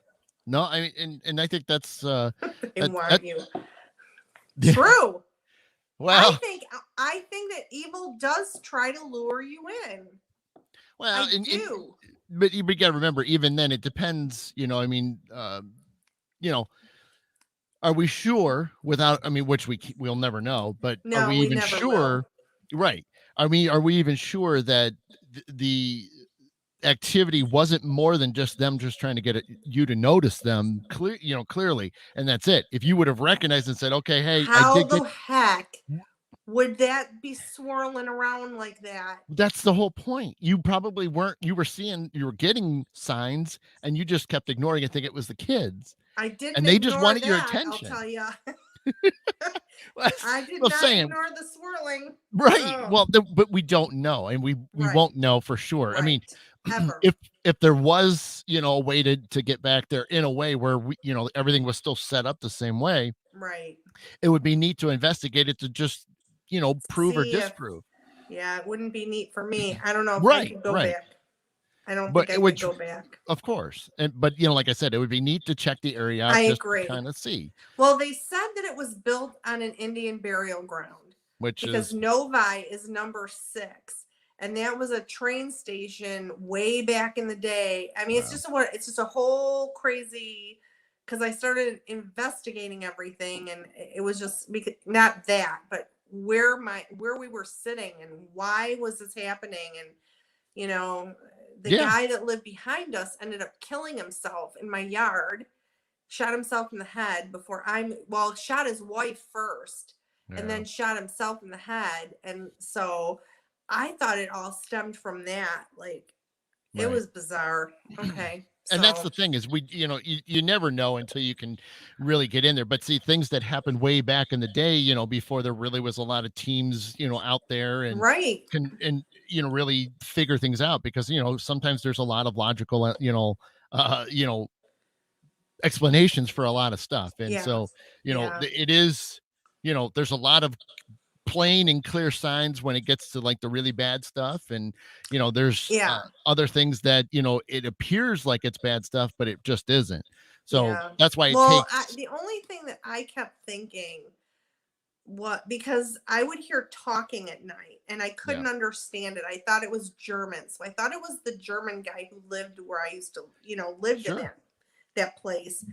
No, I mean, and I think that's They that want you. yeah. True. Well, I think that evil does try to lure you in. well, I do. but you got to remember, even then, it depends. I mean, you know, are we sure without? I mean, which we'll never know. But are we No, we even never will. sure? Right. I mean, are we even sure that the activity wasn't more than just them just trying to get you to notice them clearly, and that's it? If you would have recognized and said, okay, hey, I How did the get, heck would that be swirling around like that? that's the whole point. You probably weren't, you were getting signs, and you just kept ignoring it, think it was the kids, I didn't and they just ignore wanted your that, I'll attention. tell you. well, I did well, not saying ignore the swirling. right. Oh, Well, but we don't know, and we right. won't know for sure. I mean, Right. Ever. if there was, a way to get back there in a way where everything was still set up the same way, Right. it would be neat to investigate it, to just, prove or See if, disprove. yeah, it wouldn't be neat for me. I don't know if I Right, could go right. back. I don't But think I it would, could go back. of course. But like I said, it would be neat to check the area I out, just to agree. kind of see, Well, they said that it was built on an Indian burial ground which because is Novi is number 6. And that was a train station way back in the day. I mean, wow. it's just a whole crazy because I started investigating everything, and it was just because, not that, but where we were sitting and why was this happening, and you know, the Yeah. guy that lived behind us ended up killing himself in my yard, shot himself in the head before well, shot his wife first and Yeah. then shot himself in the head. And so I thought it all stemmed from that. Like, it Right. was bizarre. Okay. And that's So, the thing is you never know until you can really get in there. But see, things that happened way back in the day, before there really was a lot of teams, out there and right. can really figure things out because sometimes there's a lot of logical uh you know explanations for a lot of stuff. And Yeah. so, Yeah. it is, there's a lot of plain and clear signs when it gets to like the really bad stuff. And there's Yeah. other things that it appears like it's bad stuff but it just isn't. So Yeah. that's why it Well, takes. the only thing that I kept thinking, what, because I would hear talking at night and I Yeah, couldn't understand it. I thought it was German. So I thought it was the German guy who lived where I used to, lived in sure. that place.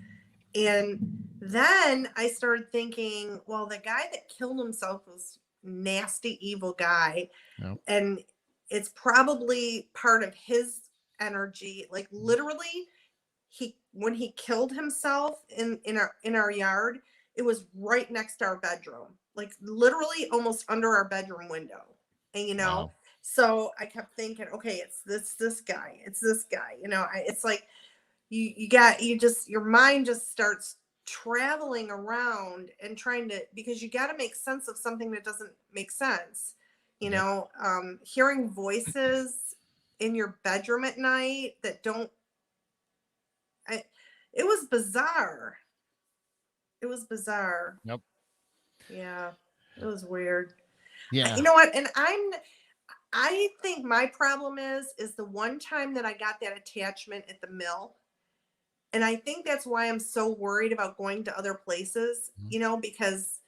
And then I started thinking, well, the guy that killed himself was nasty, evil guy. Yeah. And it's probably part of his energy. Like, literally, when he killed himself in our yard, it was right next to our bedroom, like literally almost under our bedroom window. And Wow. so I kept thinking, okay, it's this guy, it's this guy. It's like your mind just starts traveling around and trying to, because you got to make sense of something that doesn't make sense. Yep. Hearing voices in your bedroom at night that don't, I, it was bizarre. It was bizarre. Yep. Yeah, it was weird. You Yeah. know what? And I think my problem is the one time that I got that attachment at the mill. And I think that's why I'm so worried about going to other places, Mhm. because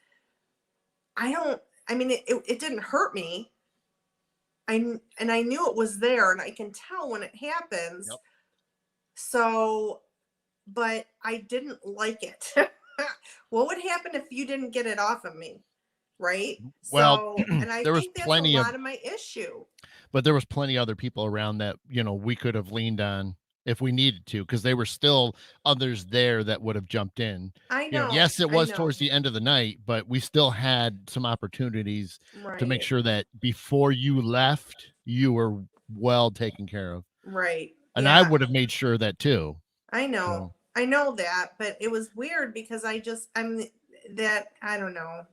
I don't, I mean, it didn't hurt me. And I knew it was there, and I can tell when it happens. Yep. So, but I didn't like it. What would happen if you didn't get it off of me? Right. Well, So, and I there was think that's a plenty of lot of my issue. but there was plenty other people around that we could have leaned on if we needed to, because they were still others there that would have jumped in. I know. Yes, it I was know. towards the end of the night, but we still had some opportunities to make Right. sure that before you left you were well taken care of. Right. And I Yeah. would have made sure that too. I know. So I know that, but it was weird because I'm that, I don't know.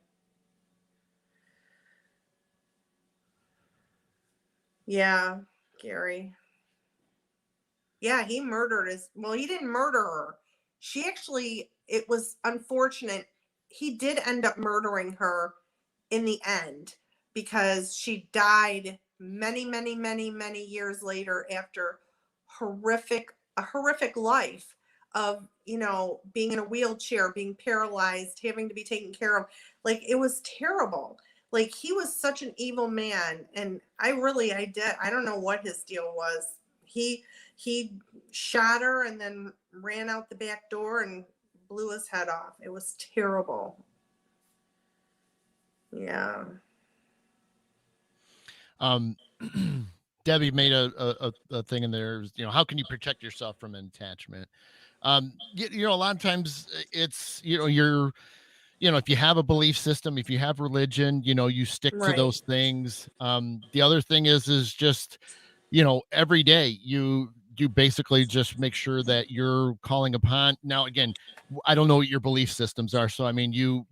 Yeah, Gary. Yeah, he murdered well, he didn't murder her. She actually, it was unfortunate. He did end up murdering her in the end because she died many, many, many, many years later after a horrific life of, being in a wheelchair, being paralyzed, having to be taken care of. Like, it was terrible. Like, he was such an evil man. And I don't know what his deal was. He shot her and then ran out the back door and blew his head off. It was terrible. Yeah. um Debbie made a thing in there, how can you protect yourself from an attachment? A lot of times it's if you have a belief system, if you have religion, you stick to Right. those things. The other thing is just, every day you basically just make sure that you're calling upon. Now, again, I don't know what your belief systems are. So, I mean, you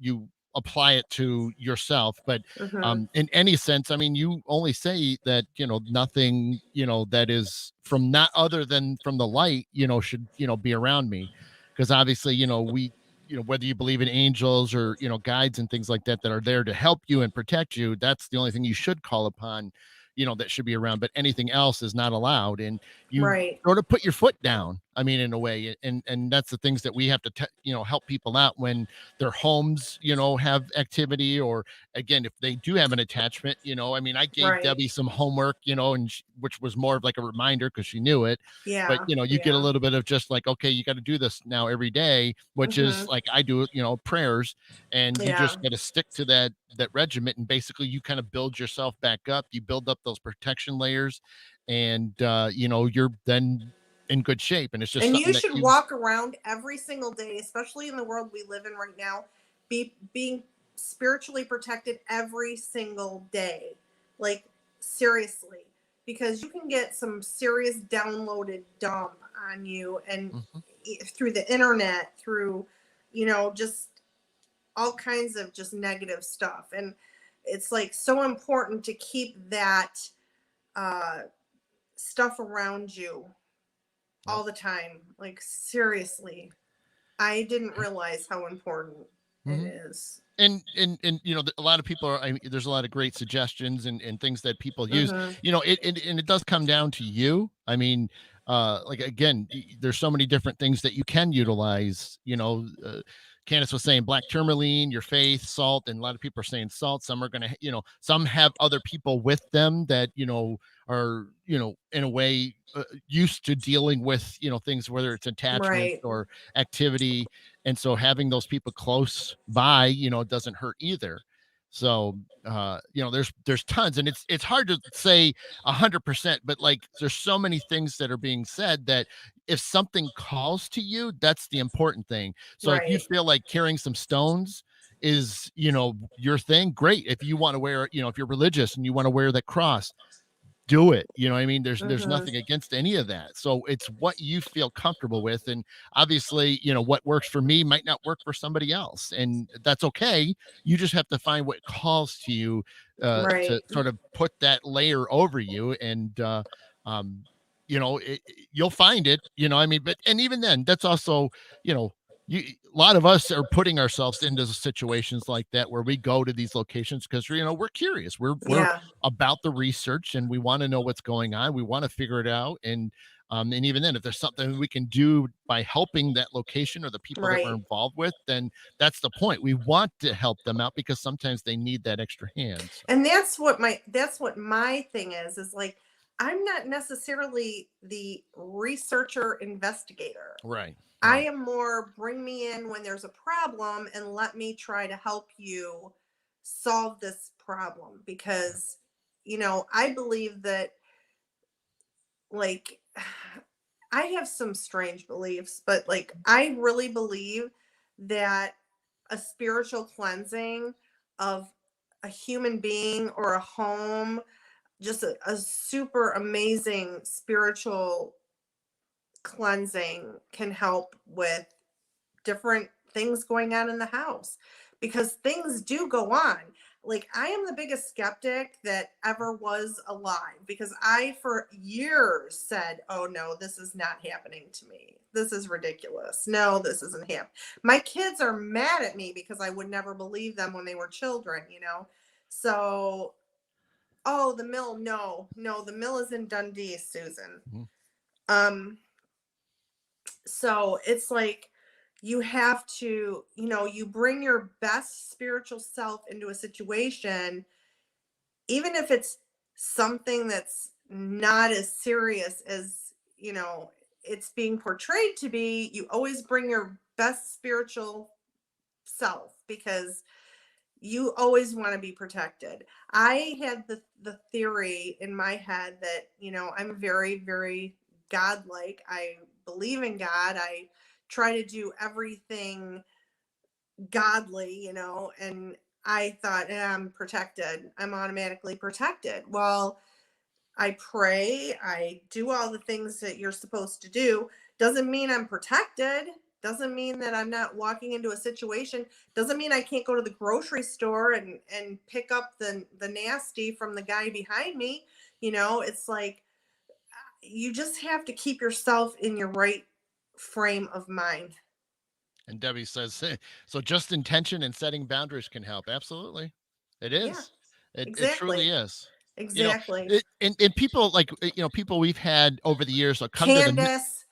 apply it to yourself, but Mm-hmm. in any sense, I mean, you only say that, nothing, that is from not other than from the light, should, be around me. Because obviously, whether you believe in angels or guides and things like that that are there to help you and protect you, that's the only thing you should call upon, that should be around. But anything else is not allowed, and you Right. sort of put your foot down. I mean, in a way, and that's the things that we have to help people out when their homes have activity, or again, if they do have an attachment. I mean, I gave Right. Debbie some homework, and which was more of like a reminder because she knew it. But Yeah. you get a Yeah. little bit of just like, okay, you got to do this now every day, which is Mhm. like I do, prayers, and you Yeah. just got to stick to that regiment, and basically you kind of build yourself back up. You build up those protection layers, and you're then in good shape, and it's just And something you that should you. walk around every single day, especially in the world we live in right now, being spiritually protected every single day. Like seriously, because you can get some serious downloaded dump on you and Mhm. through the internet, through just all kinds of just negative stuff. And it's like so important to keep that uh stuff around you Yep. all the time. Like seriously, I didn't realize how important it Mhm. is. And a lot of people there's a lot of great suggestions and things that people use. Mhm. And it does come down to you. I mean, like again, there's so many different things that you can utilize. Candace was saying black tourmaline, your faith, salt, and a lot of people are saying salt. Some are gonna, some have other people with them that are in a way used to dealing with things, whether it's attachments Right. or activity, and so having those people close by doesn't hurt either. So there's tons, and it's hard to say 100%, but like there's so many things that are being said that if something calls to you, that's the important thing. So if you Right. feel like carrying some stones is your thing, great. If you want to wear, if you're religious and you want to wear that cross, do it. You know what I mean? There's Mhm. nothing against any of that. So it's what you feel comfortable with. And obviously, what works for me might not work for somebody else. And that's okay. You just have to find what calls to you to Right. sort of put that layer over you. And um, you'll find it, I mean, but and even then, that's also, you know, a lot of us are putting ourselves into situations like that where we go to these locations because we're curious. We're Yeah. about the research and we want to know what's going on. We want to figure it out. And even then, if there's something we can do by helping that location or the people that we're Right. involved with, then that's the point. We want to help them out because sometimes they need that extra hand. So, And that's what my thing is like I'm not necessarily the researcher investigator. right, I right. am more bring me in when there's a problem and let me try to help you solve this problem because I believe that like I have some strange beliefs, but like I really believe that a spiritual cleansing of a human being or a home, just a super amazing spiritual cleansing can help with different things going on in the house because things do go on. Like, I am the biggest skeptic that ever was alive because I, for years, said, oh no, this is not happening to me. This is ridiculous. No, this isn't happening. My kids are mad at me because I would never believe them when they were children. So, oh, the mill, no, no, the mill is in Dundee, Susan. Mhm. Um, so it's like you have to, you bring your best spiritual self into a situation, even if it's something that's not as serious as, it's being portrayed to be. You always bring your best spiritual self because you always want to be protected. I had the theory in my head that, I'm very, very godlike. I believe in God. I try to do everything godly, and I thought, I'm protected. I'm automatically protected. Well, I pray, I do all the things that you're supposed to do. Doesn't mean I'm protected. Doesn't mean that I'm not walking into a situation. Doesn't mean I can't go to the grocery store and pick up the nasty from the guy behind me. It's like you just have to keep yourself in your right frame of mind. And Debbie says, so just intention and setting boundaries can help. Absolutely. It Yeah, is. It truly exactly. is. You know, Exactly. and people like, people we've had over the years will come to the, Candace.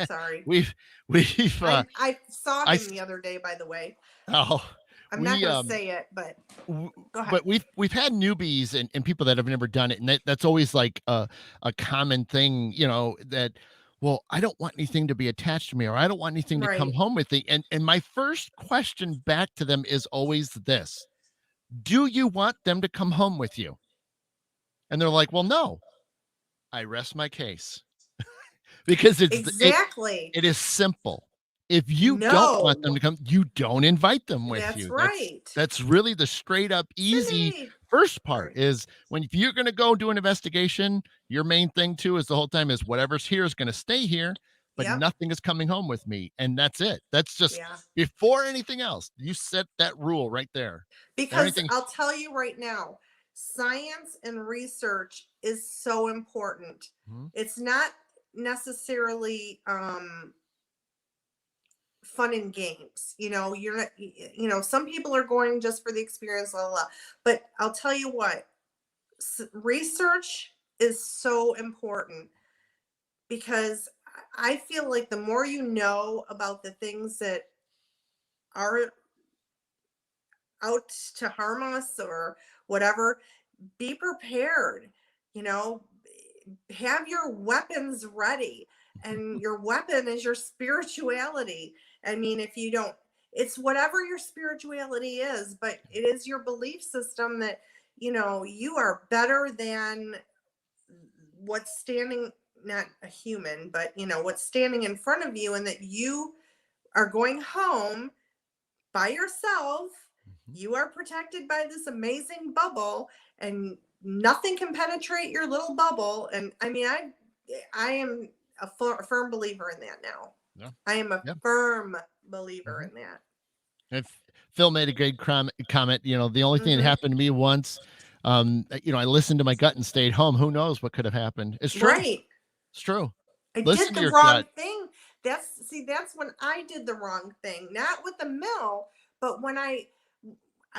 Sorry. we've we've I saw I him s- the other day, by the way. oh I'm not we going to say it, but go ahead. but we've had newbies and people that have never done it, and that's always like a common thing, that, well, I don't want anything to be attached to me, or I don't want anything to come Right. home with me. And my first question back to them is always this: do you want them to come home with you? And they're like, well, no. I rest my case. Because Exactly. it is simple. If you don't want them No. to come, you don't invite them with That's you. right. That's really the straight up easy Cindy. first part. Sorry. Is when, if you're gonna go do an investigation, your main thing too is the whole time is whatever's here is gonna stay here, but Yep. nothing is coming home with me. And that's it. That's just Yeah. before anything else. You set that rule right there. Because Anything. I'll tell you right now, science and research is so important. Mhm, It's not necessarily fun and games. You're not, some people are going just for the experience, blah, blah, blah. But I'll tell you what, research is so important because I feel like the more you know about the things that are out to harm us or whatever, be prepared. You know, have your weapons ready, and your weapon is your spirituality. I mean, if you don't, it's whatever your spirituality is, but it is your belief system that you are better than what's standing, not a human, but what's standing in front of you, and that you are going home by yourself. mhm. You are protected by this amazing bubble, and nothing can penetrate your little bubble. And I mean, I am a firm believer in that now. Yeah. I am a Yeah. firm believer Mhm. in that. And Phil made a great comment. The only thing that Hmm. happened to me once, I listened to my gut and stayed home. Who knows what could have happened? It's true. Right. It's true. I Listen did to the your wrong gut. thing. That's when I did the wrong thing. Not with the mill, but when I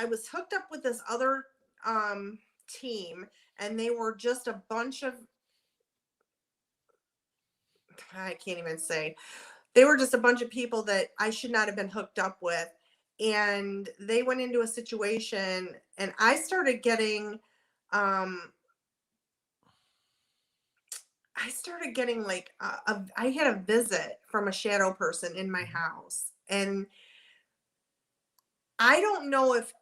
was hooked up with this other team, and they were just a bunch of, I can't even say, they were just a bunch of people that I should not have been hooked up with. And they went into a situation, and I started getting like I had a visit from a shadow person in my Mhm. house. And I don't know if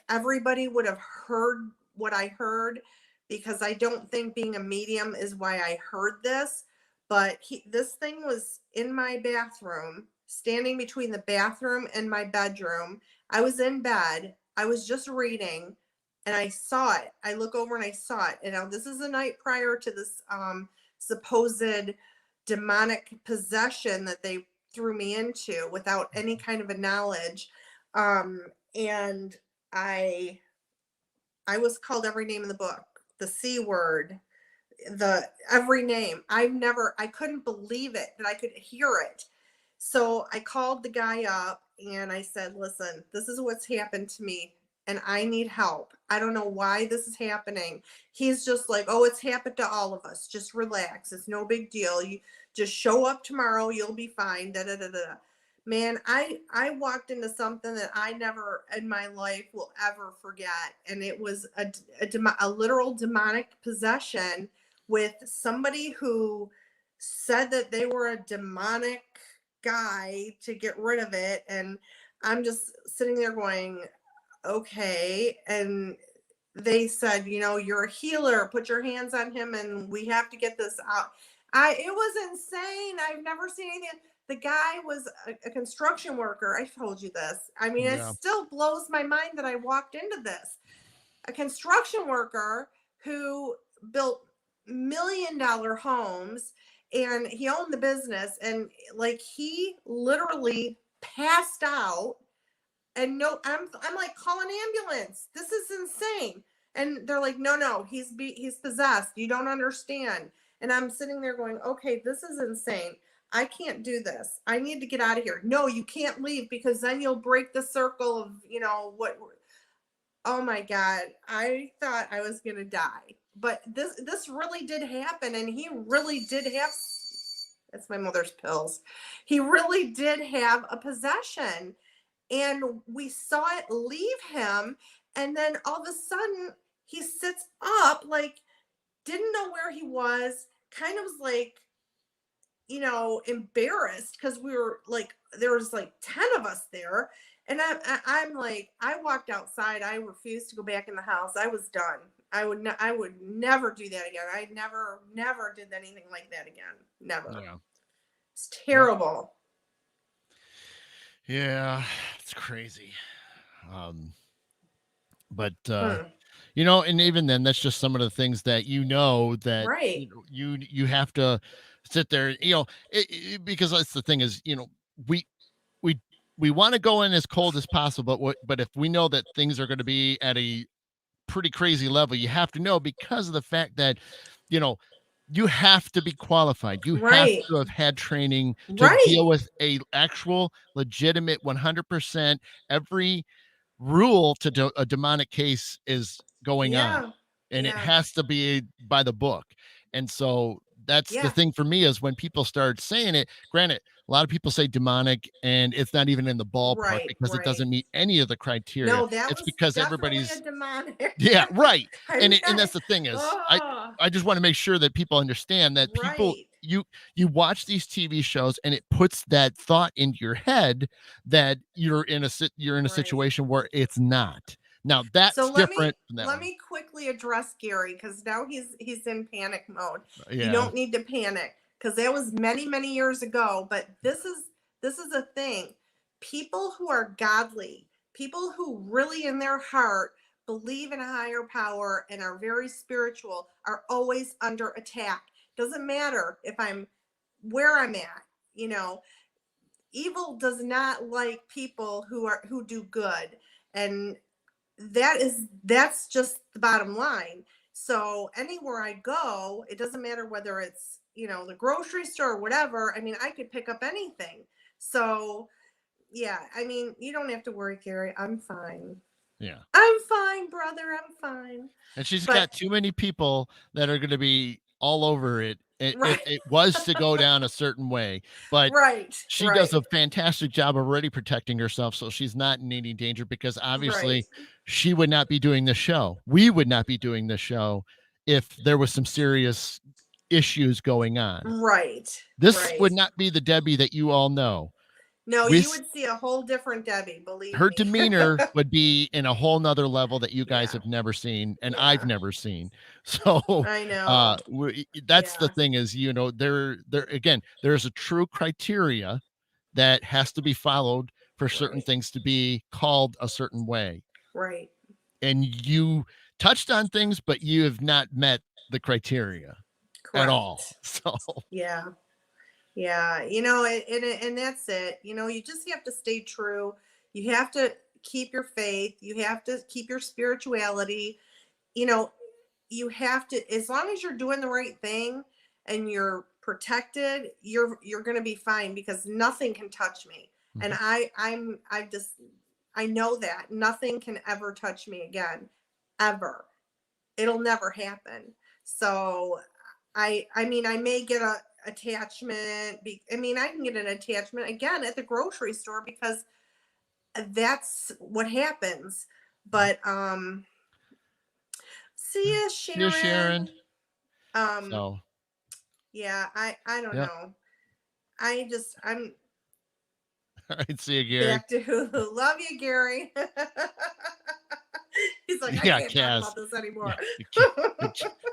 everybody would have heard what I heard, because I don't think being a medium is why I heard this. But this thing was in my bathroom, standing between the bathroom and my bedroom. I was in bed. I was just reading, and I saw it. I look over and I saw it. And now this is the night prior to this supposed demonic possession that they threw me into without any kind of a knowledge. And I was called every name in the book, the C word, the every name. I couldn't believe it that I could hear it. So I called the guy up and I said, listen, this is what's happened to me, and I need help. I don't know why this is happening. He's just like, oh, it's happened to all of us. Just relax. It's no big deal. You just show up tomorrow. You'll be fine. Da da da da. Man, I walked into something that I never in my life will ever forget, and it was a literal demonic possession with somebody who said that they were a demonic guy to get rid of it. And I'm just sitting there going, okay. And they said, you're a healer, put your hands on him and we have to get this out. It was insane. I've never seen anything. The guy was a construction worker. I told you this. I mean, it Yeah. still blows my mind that I walked into this. A construction worker who built $1 million homes, and he owned the business, and like he literally passed out. And no, I'm like, call an ambulance, this is insane. And they're like, no, he's possessed, you don't understand. And I'm sitting there going, okay, this is insane. I can't do this. I need to get out of here. No, you can't leave, because then you'll break the circle of what. Oh my God. I thought I was going to die. But this really did happen, and he really did have That's my mother's pills. He really did have a possession, and we saw it leave him, and then all of a sudden he sits up, like didn't know where he was, kind of was like, embarrassed because we were like, there was like 10 of us there. And I'm like, I walked outside. I refused to go back in the house. I was done. I would never do that again. I never did anything like that again. Never. Yeah. It's terrible. Yeah, it's crazy. Um, but Hmm. and even then, that's just some of the things that that Right. you have to sit there. Because that's the thing is, we we we want to go in as cold as possible, but if we know that things are going to be at a pretty crazy level, you have to know because of the fact that you know you have to be qualified. You have Right. to have had training to Right. deal with a actual legitimate 100% every rule to a demonic case is going on, Yeah. and it Yeah. has to be by the book. And so that's the Yeah. thing for me is when people start saying it, granted, a lot of people say demonic and it's not even in the ballpark Right. because it Right. doesn't meet any of the criteria. No, that It's was because definitely a everybody's demonic. yeah, right. And I, that's the thing is oh, I just want to make sure that people understand that people right. you watch these TV shows and it puts that thought into your head that you're in a Right. situation where it's not. Now So that's let me different from that let one. me quickly address Gary because now he's in panic mode. You Yeah. don't need to panic because that was many years ago. But this is a thing. People who are godly, people who really in their heart believe in a higher power and are very spiritual, are always under attack. Doesn't matter if I'm where I'm at. You know, evil does not like people who do good, and that's just the bottom line. So anywhere I go, it doesn't matter whether it's, the grocery store or whatever. I mean, I could pick up anything. So yeah, I mean, you don't have to worry, Gary. I'm fine. Yeah. I'm fine, brother. I'm fine. And she's But got too many people that are going to be all over it if right. it was to go down a certain way. But Right. she does Right. a fantastic job already protecting herself, so she's not in any danger because Right. obviously she would not be doing this show. We would not be doing this show if there was some serious issues going on. Right. This Right. would not be the Debbie that you all know. No, you With would see a whole different Debbie, believe her me. demeanor would be in a whole nother level that you guys Yeah. have never seen and I've Yeah. never seen. So I know. that's the Yeah. thing is, there again, there's a true criteria that has to be followed for certain Right. things to be called a certain way. Right. And you touched on things, but you have not met the criteria at all. Correct. So Yeah. Yeah. And that's it. You just have to stay true. You have to keep your faith. You have to keep your spirituality. You know, you have to, as long as you're doing the right thing and you're protected, you're going to be fine because nothing can touch me. And mhm. I know that nothing can ever touch me again, ever. It'll never happen. So I mean, I may get a attachment. I mean, I can get an attachment again at the grocery store because that's what happens. But see ya, See you, Sharon. Sharon. Um, So yeah, I don't yeah. know. I'm All right, see you, Gary. back to love you, Gary. He's like, I Yeah, can't talk Kaz. about this Yeah, anymore.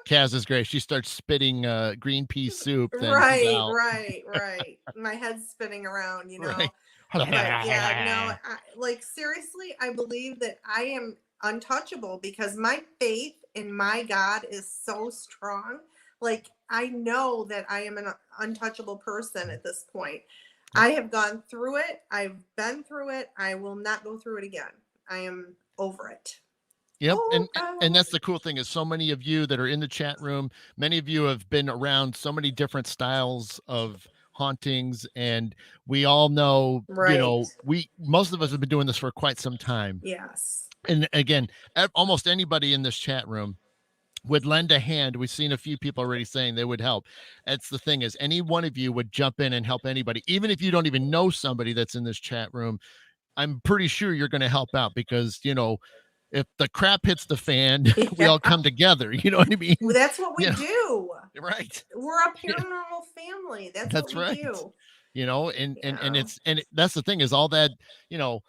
Kaz is great. She starts spitting green pea soup, then he's Right, out. right, right. My head's spinning around, Right. But yeah, no, like seriously, I believe that I am untouchable because my faith in my God is so strong. Like I know that I am an untouchable person at this point. Yep. I have gone through it. I've been through it. I will not go through it again. I am over it. Yep. Oh And God. that's the cool thing is so many of you that are in the chat room, many of you have been around so many different styles of hauntings, and we all know, Right. we most of us have been doing this for quite some time. Yes. And again, almost anybody in this chat room would lend a hand. We've seen a few people already saying they would help. That's the thing, is any one of you would jump in and help anybody, even if you don't even know somebody that's in this chat room. I'm pretty sure you're going to help out, because, if the crap hits the fan, we Yeah. all come together. You know what I mean? Well, that's what we Yeah, do. right. We're a Yeah, paranormal family. That's what that's we right. do. And Yeah. that's the thing, is all that, you know,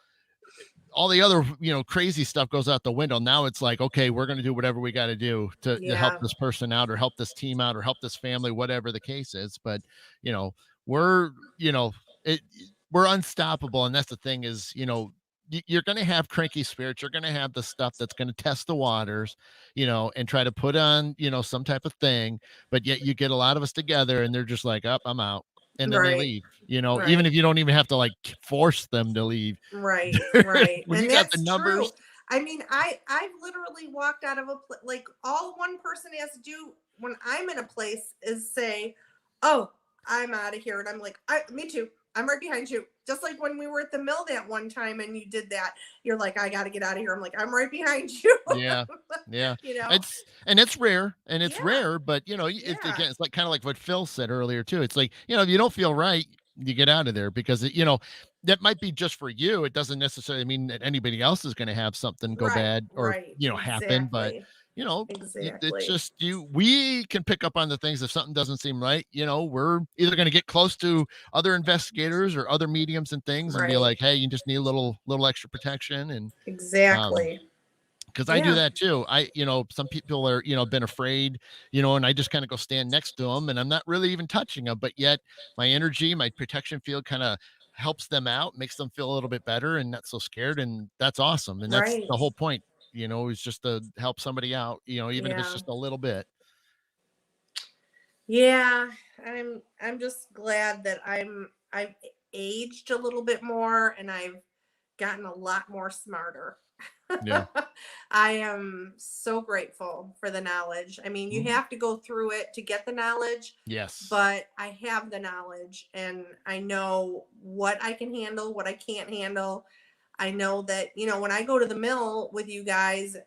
all the other, crazy stuff goes out the window. Now it's like, okay, we're going to do whatever we got to do to help Yeah. this person out, or help this team out, or help this family, whatever the case is. But, you know, we're, it, we're unstoppable. And that's the thing, is, you're going to have cranky spirits. You're going to have the stuff that's going to test the waters, and try to put on, some type of thing. But yet you get a lot of us together, and they're just like, up, I'm out. And then they Right. leave, even Right. if you don't even have to like force them to leave. Right, right. When you And got the that's numbers. true. I mean, I've literally walked out of like all one person has to do when I'm in a place is say, "Oh, I'm out of here." And I'm like, me too. I'm right behind you." Just like when we were at the mill that one time and you did that. You're like, "I got to get out of here." I'm like, "I'm right behind you." Yeah. Yeah. You know? It's rare, Yeah. but it's, Yeah. again, it's like kind of like what Phil said earlier too. It's like, if you don't feel right, you get out of there, because that might be just for you. It doesn't necessarily mean that anybody else is going to have something go Right, bad, or, right. happen. But, Exactly. it's Exactly. just we can pick up on the things. If something doesn't seem right, we're either going to get close to other investigators or other mediums and things, and be Right. like, hey, you just need a little extra protection. And, um, Exactly. because I do Yeah. that too. Some people are, been afraid, and I just kind of go stand next to them, and I'm not really even touching them, but yet my energy, my protection field kind of helps them out, makes them feel a little bit better and not so scared. And that's awesome. And that's Right. the whole point, is just to help somebody out, even if it's Yeah. just a little bit. Yeah, I'm just glad that I've aged a little bit more and I've gotten a lot more smarter. Yeah. I am so grateful for the knowledge. I mean, you Mhm. have to go through it to get the knowledge, Yes. but I have the knowledge and I know what I can handle, what I can't handle. I know that, when I go to the mill with you guys,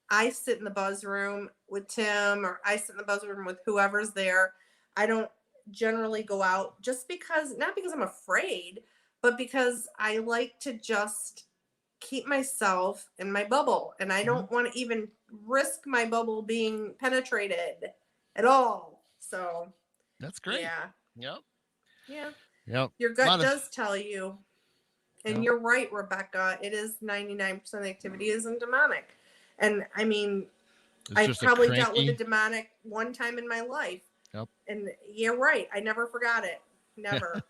I sit in the buzz room with Tim or I sit in the buzz room with whoever's there. I don't generally go out just because, not because I'm afraid, but because I like to just keep myself in my bubble and I Mhm. don't want to even risk my bubble being penetrated at all. So, That's great. yeah. Yep. Yeah. Yep. Your A gut lot of, does tell you. And yep. you're right, Rebecca. It is 99% of the activity isn't demonic. And I mean, It's I've just a probably dealt with a cranky. demonic one time in my life. Yep. And you're right. I never forgot it. Never.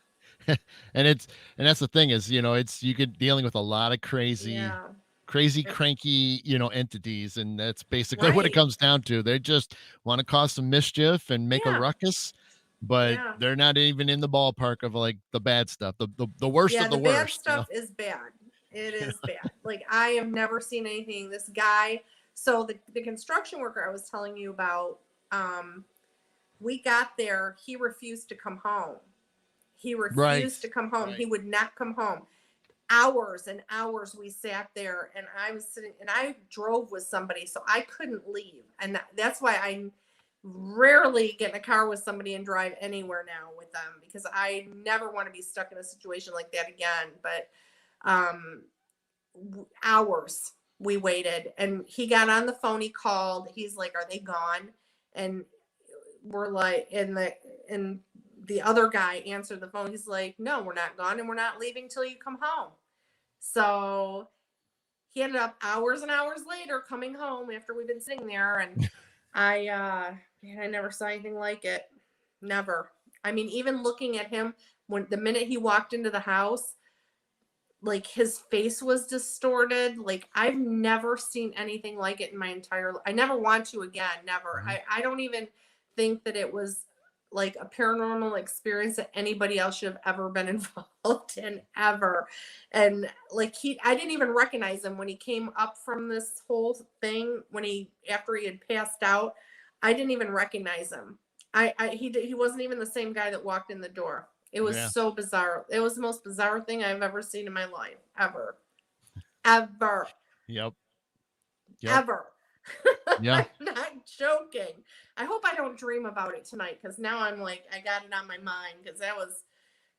and it's and that's the thing, is, it's, you get dealing with a lot of crazy, Yeah. cranky, entities. And that's basically what it Right. comes down to. They just want to cause some mischief and make a Yeah. ruckus, but Yeah. they're not even in the ballpark of like the bad stuff, the worst Yeah. of the The bad worst. stuff is bad. It is bad. Like, I have never seen anything. This guy, so the construction worker I was telling you about, um, we got there. He refused to come home. He Right. refused to come home. He Right. would not come home. Hours and hours we sat there and I was sitting and I drove with somebody so I couldn't leave. And that's why I rarely get in a car with somebody and drive anywhere now with them because I never want to be stuck in a situation like that again. But um hours we waited and he got on the phone, he called, he's like, "Are they gone?" And we're like, and the other guy answered the phone, he's like, "No, we're not gone and we're not leaving till you come home." So he ended up hours and hours later coming home after we've been sitting there and man, I never saw anything like it. Never. I mean, even looking at him when the minute he walked into the house, like his face was distorted. Like, I've never seen anything like it in my entire I never want to again, never. Mhm. I don't even think that it was like a paranormal experience that anybody else should have ever been involved in ever. And like, I didn't even recognize him when he came up from this whole thing, when he after he had passed out. I didn't even recognize him. He wasn't even the same guy that walked in the door. It was Yeah. so bizarre. It was the most bizarre thing I've ever seen in my life, ever, ever, Yep. Yep. ever. Yeah. I'm not joking. I hope I don't dream about it tonight because now I'm like, I got it on my mind because that was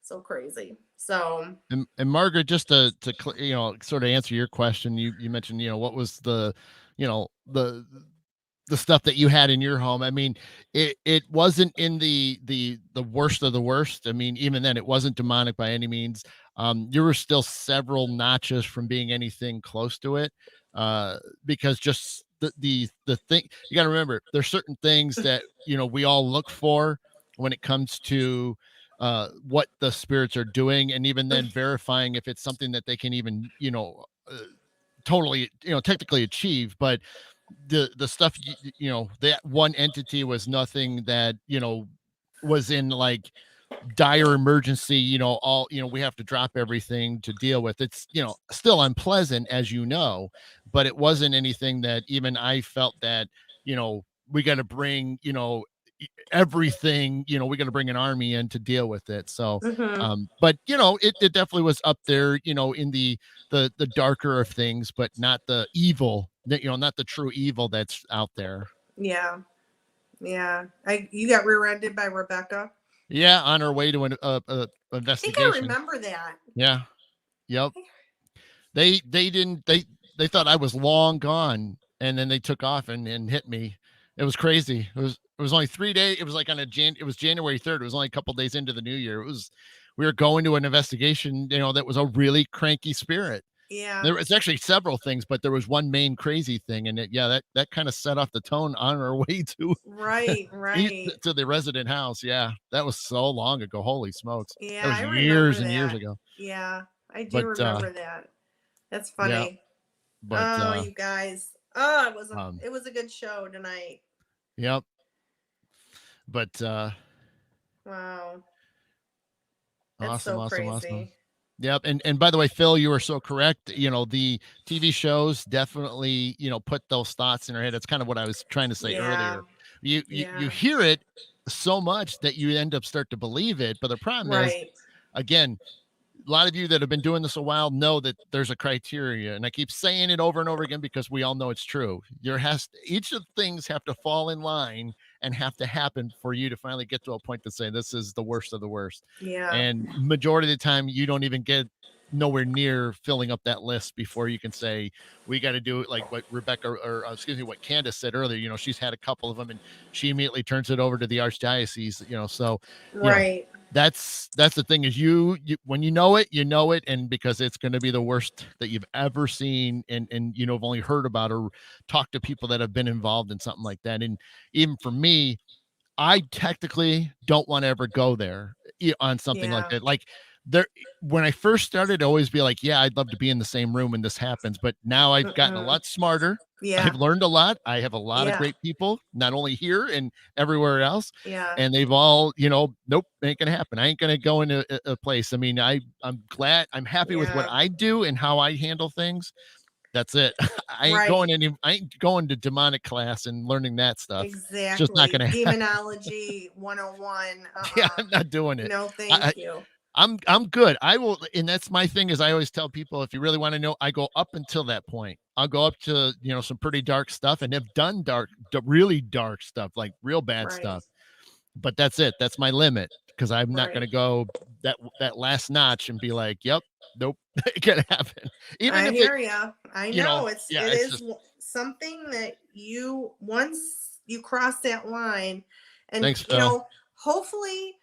so crazy. So, And Margaret, just sort of answer your question, you mentioned, what was the, you know, the stuff that you had in your home. I mean, it wasn't in the worst of the worst. I mean, even then, it wasn't demonic by any means. You were still several notches from being anything close to it, because just the thing you got to remember, there's certain things that we all look for when it comes to what the spirits are doing, and even then verifying if it's something that they can even totally technically achieve. But the stuff that one entity was nothing that was in like dire emergency, all we have to drop everything to deal with. It's still unpleasant, as but it wasn't anything that even I felt that we got to bring everything, we got to bring an army in to deal with it. So mhm, but it definitely was up there, in the darker of things, but not the evil that not the true evil that's out there. yeah, yeah. You got rear-ended by Rebecca. Yeah, on our way to an I think I investigation. remember that. Yeah. Yep. They didn't they thought I was long gone, and then they took off and hit me. It was crazy. It was only 3 days. It was like it was January 3rd. It was only a couple days into the new year. We were going to an investigation, that was a really cranky spirit. Yeah, There was actually several things, but there was one main crazy thing, and that kind of set off the tone on our way right, e- right. to the resident house. Yeah, that was so long ago. Holy smokes, that Yeah, was I remember years and years that. ago. Yeah, I do But remember that. That's yeah, funny. but Oh, you guys. Oh, um, it was a good show tonight. yep. But Wow. That's awesome, so awesome, awesome. crazy. Yep. And by the way, Phil, you are so correct. The TV shows definitely, put those thoughts in our head. That's kind of what I was trying to say Yeah. earlier. You Yeah. hear it so much that you end up start to believe it. But the problem is, Right. again, a lot of you that have been doing this a while know that there's a criteria, and I keep saying it over and over again because we all know it's true. Each of the things have to fall in line and have to happen for you to finally get to a point to say this is the worst of the worst. Yeah. And majority of the time you don't even get nowhere near filling up that list before you can say we got to do it, like what Rebecca, or excuse me, what Candace said earlier. She's had a couple of them, and she immediately turns it over to the archdiocese. So you know Right. that's the thing is you when you know it, and because it's going to be the worst that you've ever seen, and have only heard about or talked to people that have been involved in something like that. And even for me, I technically don't want to ever go there on something like Yeah. that. Like there, when I first started, I'd always be like, yeah, I'd love to be in the same room when this happens. But now I've gotten a Mm-mm. lot smarter. Yeah. I've learned a lot. I have a lot of Yeah. great people, not only here and everywhere else. Yeah. And they've all, nope, ain't gonna happen. I ain't gonna go into a place. I mean, I'm glad, I'm happy with what Yeah. I do and how I handle things. That's it. Right. I ain't going to demonic class and learning that stuff. It's just not Exactly. gonna happen. Demonology 101. Yeah, I'm not doing it. No, I, thank you. I'm good. I will, and that's my thing is I always tell people, if you really want to know, I go up until that point. I'll go up to, some pretty dark stuff, and have done really dark stuff, like real bad Right. stuff. But that's it. That's my limit, because I'm not going Right. to go that last notch and be like, yep, nope, it can happen. Even I if it, hear ya. I know yeah, it it's is just something that you once you cross that line, and thanks, Phil. hopefully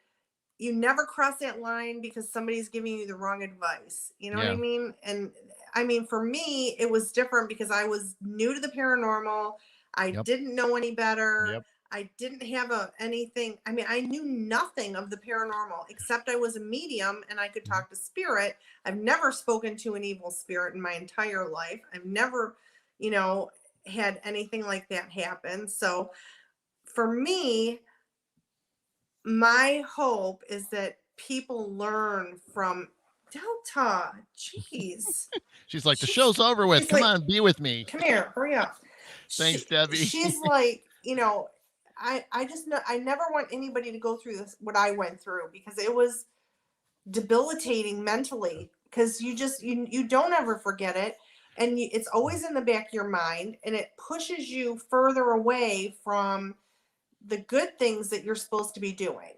you never cross that line because somebody's giving you the wrong advice. You know what I Yeah. mean? And I mean, for me, it was different because I was new to the paranormal. I Yep. didn't know any better. Yep. I didn't have anything. I mean, I knew nothing of the paranormal except I was a medium and I could Mhm. talk to spirit. I've never spoken to an evil spirit in my entire life. I've never, you know, had anything like that happen. So for me, my hope is that people learn from Delta. Jeez. She's like, the She's show's over with. she's Come like, on, be with me. come here, hurry up. Thanks, Debbie. She's like, I just know I never want anybody to go through this what I went through because it was debilitating mentally because you don't ever forget it. and it's always in the back of your mind, and it pushes you further away from the good things that you're supposed to be doing.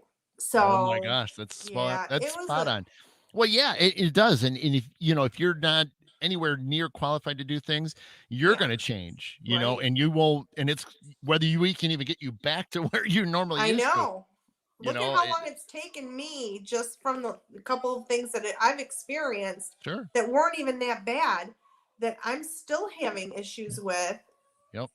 Oh my So gosh, yeah, that's it was spot a on. Well, yeah, it does. And if if you're not anywhere near qualified to do things, you're yeah, gonna change, right. and you will, and it's whether we can even get you back to where you normally I used to, know. Look at how long it's taken me just from the couple of things that I've experienced sure. that weren't even that bad, that I'm still having Yeah. issues with. Yep.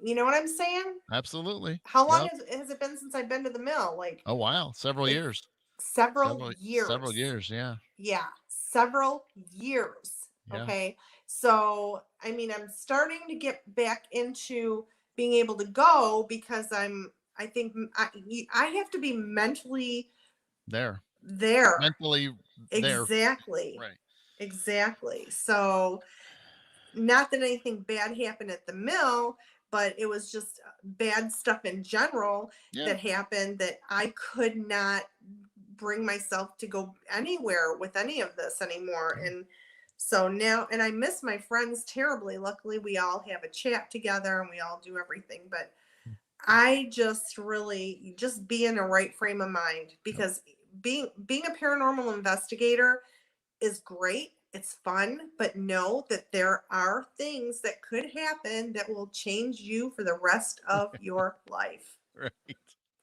You know what I'm saying? Absolutely. How long Yep. has it been since I've been to the mill? Oh wow. Several It's years. several Several years. years. Yeah. Yeah, several years. Yeah. Okay. So, I mean, I'm starting to get back into being able to go because I think I have to be mentally There. there. Mentally there. Exactly. Right. Exactly. So, not that anything bad happened at the mill, but it was just bad stuff in general Yeah. that happened that I could not bring myself to go anywhere with any of this anymore. Yeah. And so now, and I miss my friends terribly. Luckily, we all have a chat together and we all do everything. But I just really just be in a right frame of mind, Yep. because being a paranormal investigator is great. It's fun, but know that there are things that could happen that will change you for the rest of your life. Right.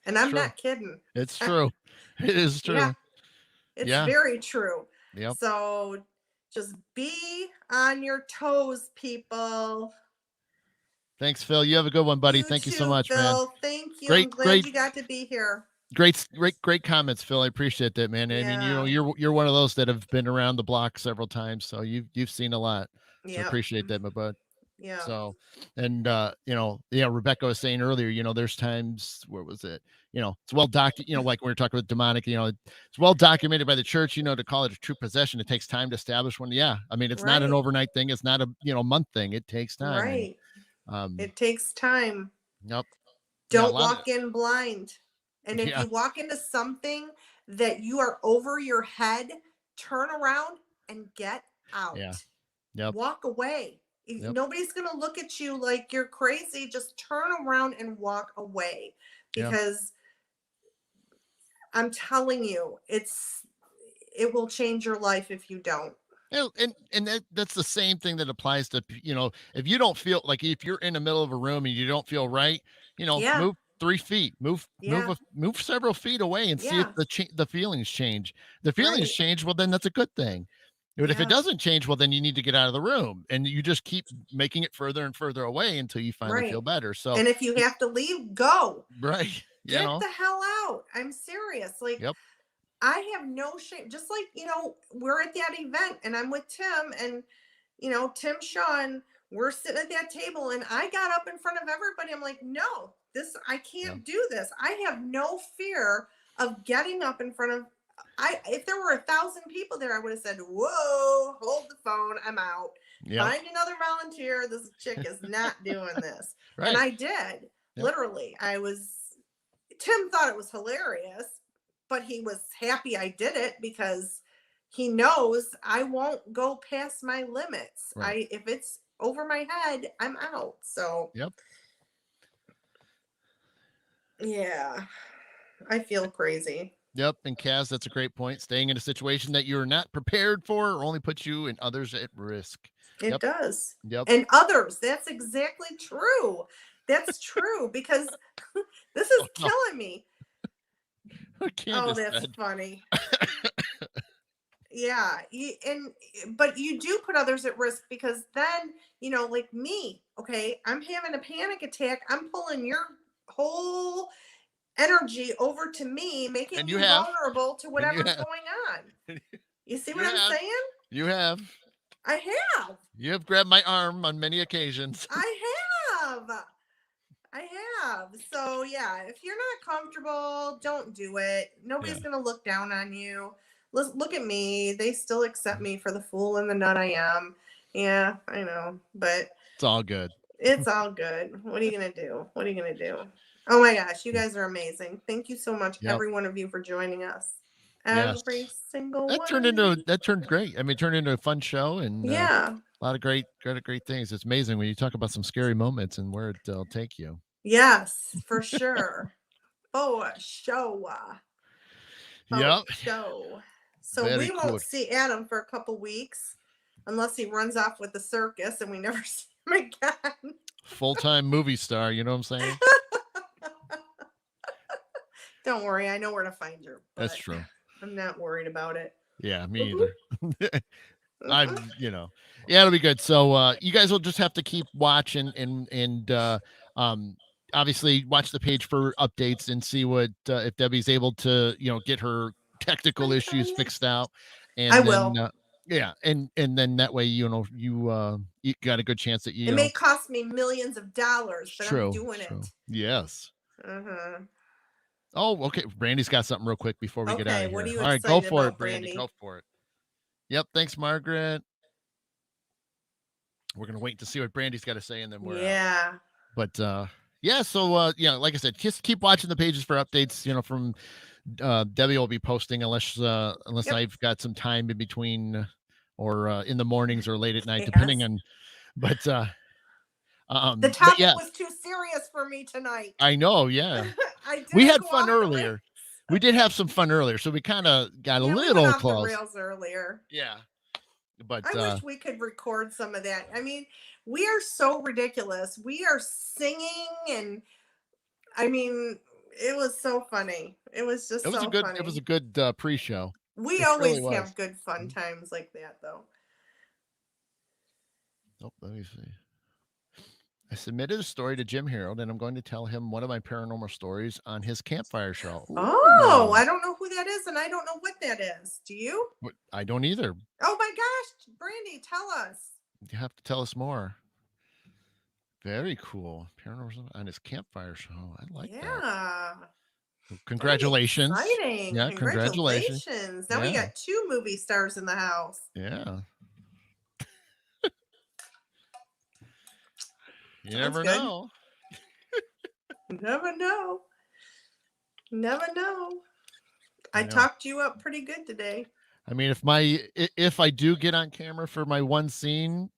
And It's I'm true. not kidding. It's true. It is Yeah, true. it's Yeah. very true. Yep. So just be on your toes, people. Thanks, Phil. You have a good one, buddy. You Thank you so too, much, man. Phil. Thank you. I'm Great, glad great, you got to be here. great comments, Phil. I appreciate that, man. I mean, Yeah. you're one of those that have been around the block several times, so you've seen a lot. So Yep. appreciate that, my bud. Yeah. So, and yeah, Rebecca was saying earlier, there's times, where was it? It's well documented, like when we were talking about demonic, it's well documented by the church, to call it a true possession. It takes time to establish one. Yeah. I mean, it's not an Right. overnight thing. It's not a, month thing. It takes time. And, Right. um, It takes time. yep. Yeah. A Don't lot of, walk in blind. And if yeah. you walk into something that you are over your head, turn around and get Yeah. out. Yep. Walk away. Yep. Nobody's going to look at you like you're crazy. Just turn around and walk away, Yep. because I'm telling you, it will change your life if you don't. And that's the same thing that applies to, if you don't feel like, if you're in the middle of a room and you don't feel right, Yeah. move 3 feet, Yeah. move several feet away and see if Yeah. the feelings change. The feelings Right. change, well, then that's a good thing. But if it Yeah. doesn't change, well, then you need to get out of the room, and you just keep making it further and further away until you finally feel Right. better. So, And if you have to leave, go. right, Get the hell out. I'm serious. Like, yep, I have no shame. Just like, we're at that event and I'm with Tim and, Tim Sean, we're sitting at that table and I got up in front of everybody. I'm like, no, I yeah, can't do this. I have no fear of getting up in front of, if there were 1,000 people there, I would have said, whoa, hold the phone. I'm out. yep, Find another volunteer. This chick is not doing this. And right, I did. yep, Literally, Tim thought it was hilarious, but he was happy I did it because he knows I won't go past my limits. right, If it's over my head, I'm out. So, yep. yeah, I feel crazy. Yep, and Kaz, that's a great point. Staying in a situation that you're not prepared for only puts you and others at risk. It Yep, does. yep. And others, that's exactly true. That's true because this is Oh no, killing me. Oh, Candace that's said. funny. Yeah, but you do put others at risk, because then, like me, okay, I'm having a panic attack. I'm pulling your whole energy over to me, making And you you have, vulnerable to and you whatever's have, going on. You see you what I'm have, saying? you have, I have. you have grabbed my arm on many occasions. I have. I have. So, yeah, if you're not comfortable, don't do it. Yeah, Nobody's going to look down on you. Look at me. They still accept me for the fool and the nut I am. Yeah, I know. But it's all good. it's all good. What are you going to do? What are you going to do? Oh my gosh, you guys are amazing. Thank you so much, Yep. every one of you, for joining us. Yes. Every single That one of you. turned great. I mean, it turned into a fun show, and Yeah. A lot of great things. It's amazing when you talk about some scary moments and where it'll take you. Yes, for sure. For sure. For Yep. sure. So Very we cool. won't see Adam for a couple weeks unless he runs off with the circus and we never see him again. Full-time movie star, you know what I'm saying? Don't worry, I know where to find you, That's but true. I'm not worried about it. Yeah, me Mhm, either. mhm. Yeah, it'll be good. So you guys will just have to keep watching and um obviously watch the page for updates and see what if Debbie's able to, get her technical issues fixed out. I And then will. yeah, and then that way, you got a good chance that It may cost me millions of dollars, it's but I'm true. doing It's true. it. Yes. Uh-huh. Oh, okay. Brandy's got something real quick before we get out Okay, of what are here. you All right, go excited for it, about, Brandy. Go Brandy? for it. Yep. Thanks, Margaret. We're gonna wait to see what Brandy's got to say, and then we're out. Yeah. But yeah, so yeah, like I said, just keep watching the pages for updates. From Debbie will be posting unless Yep. I've got some time in between, or in the mornings or late at night, depending Yes. on. But The but topic yeah, was too serious for me tonight. I know. Yeah, I we didn't had go fun off the rails. earlier. We did have some fun earlier, so we kind of got a Yeah, we went little off the close. rails earlier. Yeah, but I wish we could record some of that. I mean, we are so ridiculous. We are singing, and I mean, it was so funny. It was just so it was a funny. good pre-show. We It really always was. have good fun times like that, though. Oh, let me see. I submitted a story to Jim Harold, and I'm going to tell him one of my paranormal stories on his campfire show. Oh, Ooh. I don't know who that is, and I don't know what that is. Do you? I don't either. Oh my gosh, Brandy, tell us. You have to tell us more. Very cool. Paranormal on his campfire show. I like that. Yeah. Well, Very congratulations. exciting. Yeah, congratulations. Congratulations. Now we Yeah. got two movie stars in the house. Yeah. You Sounds never good. know. Never know. Never know. I I know. talked you up pretty good today. I mean, if I do get on camera for my one scene,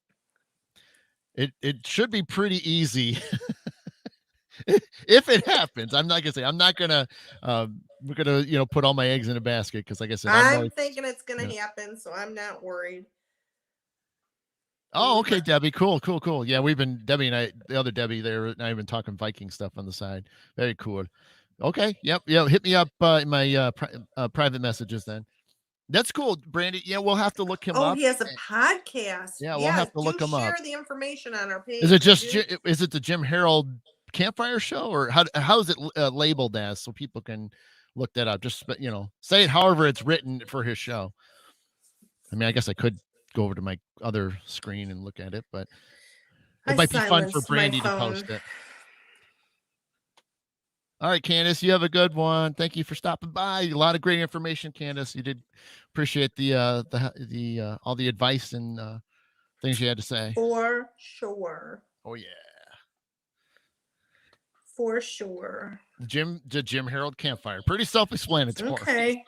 it should be pretty easy. If it happens, I'm not gonna we're gonna put all my eggs in a basket, because like I said, I'm I'm always thinking it's going yeah. to happen, so I'm not worried. Oh, okay, Debbie. Cool. Yeah, Debbie and I, the other Debbie there, and I've been talking Viking stuff on the side. Very cool. Okay. Yep. Yeah. Hit me up in my private messages then. That's cool, Brandy. Yeah, we'll have to look him Oh, up. he has a podcast. Yeah, we'll Yeah, have to do look him up. share the information on our Is it page, would just you? is it the Jim Harold Campfire Show, or how is it labeled as, so people can look that up? Just say it however it's written for his show. I mean, I guess I could go over to my other screen and look at it, but it I might be fun for silenced my Brandy to post phone. it. All right, Candace, you have a good one. Thank you for stopping by. A lot of great information, Candace. You did appreciate the all the advice and things you had to say. For sure. Oh yeah. For sure. The Jim Harold Campfire. Pretty self-explanatory. Okay.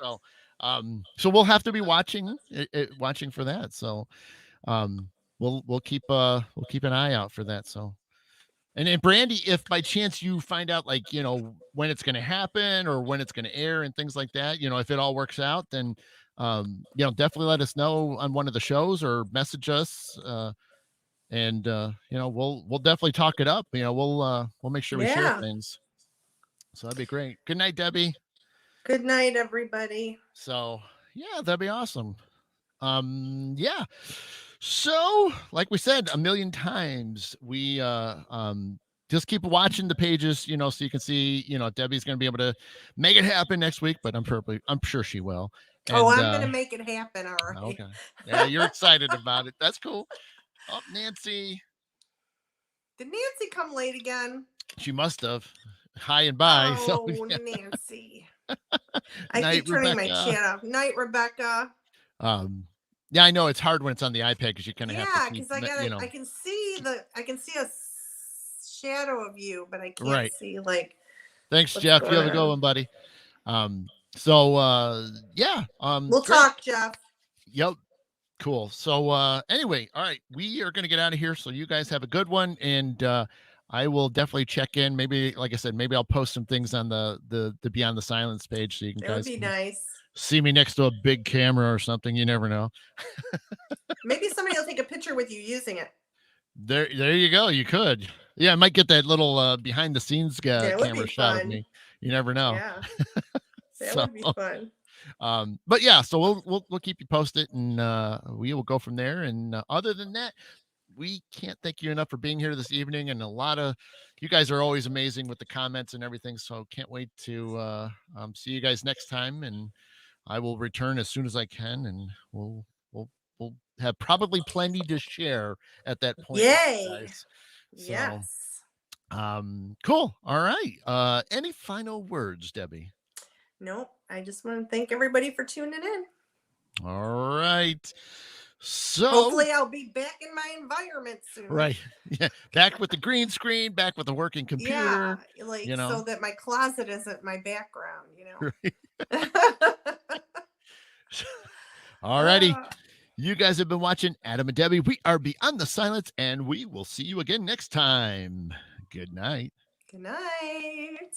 So we'll have to be watching for that. So we'll keep an eye out for that. So and then Brandy, if by chance you find out, like, when it's going to happen or when it's going to air and things like that, if it all works out, then definitely let us know on one of the shows or message us. And we'll definitely talk it up. We'll make sure we share Yeah. things. So that'd be great. Good night, Debbie. Good night, everybody. So yeah, that'd be awesome. Yeah. So like we said a million times, we just keep watching the pages, so you can see, Debbie's gonna be able to make it happen next week, but I'm sure she will. Oh, And I'm gonna make it happen. All right. okay. Yeah, you're excited about it. That's cool. Oh, Nancy. Did Nancy come late again? She must have. Hi and bye. Oh, So yeah. Nancy. I Night, keep turning my Rebecca. chat off. Night, Rebecca. Yeah, I know it's hard when it's on the iPad, because you kind of have to Yeah, keep, because I can see a shadow of you, but I can't right. see like. Thanks, Jeff. You have a good one, buddy. So yeah. We'll great. talk, Jeff. Yep. Cool. So anyway, all right, we are going to get out of here. So you guys have a good one, and I will definitely check in. Maybe, like I said, maybe I'll post some things on the Beyond the Silence page so you That would guys be can nice. see me next to a big camera or something. You never know. Maybe somebody will take a picture with you using it. There you go. You could. Yeah, I might get that little behind the scenes That would camera be shot of fun. me. You never know. Yeah, that So would be fun. but yeah, so we'll keep you posted, and we will go from there. And other than that, we can't thank you enough for being here this evening. And a lot of you guys are always amazing with the comments and everything. So can't wait to see you guys next time. And I will return as soon as I can, and we'll have probably plenty to share at that point with you Yay. guys. So Yes. cool. All right. Any final words, Debbie? Nope. I just want to thank everybody for tuning in. All right. So Hopefully I'll be back in my environment soon. right. Yeah. Back with the green screen, back with the working Yeah, computer. like You know. so that my closet isn't my background, you know. Right. All righty. Ah, You guys have been watching Adam and Debbie. We are Beyond the Silence, and we will see you again next time. Good night. good night.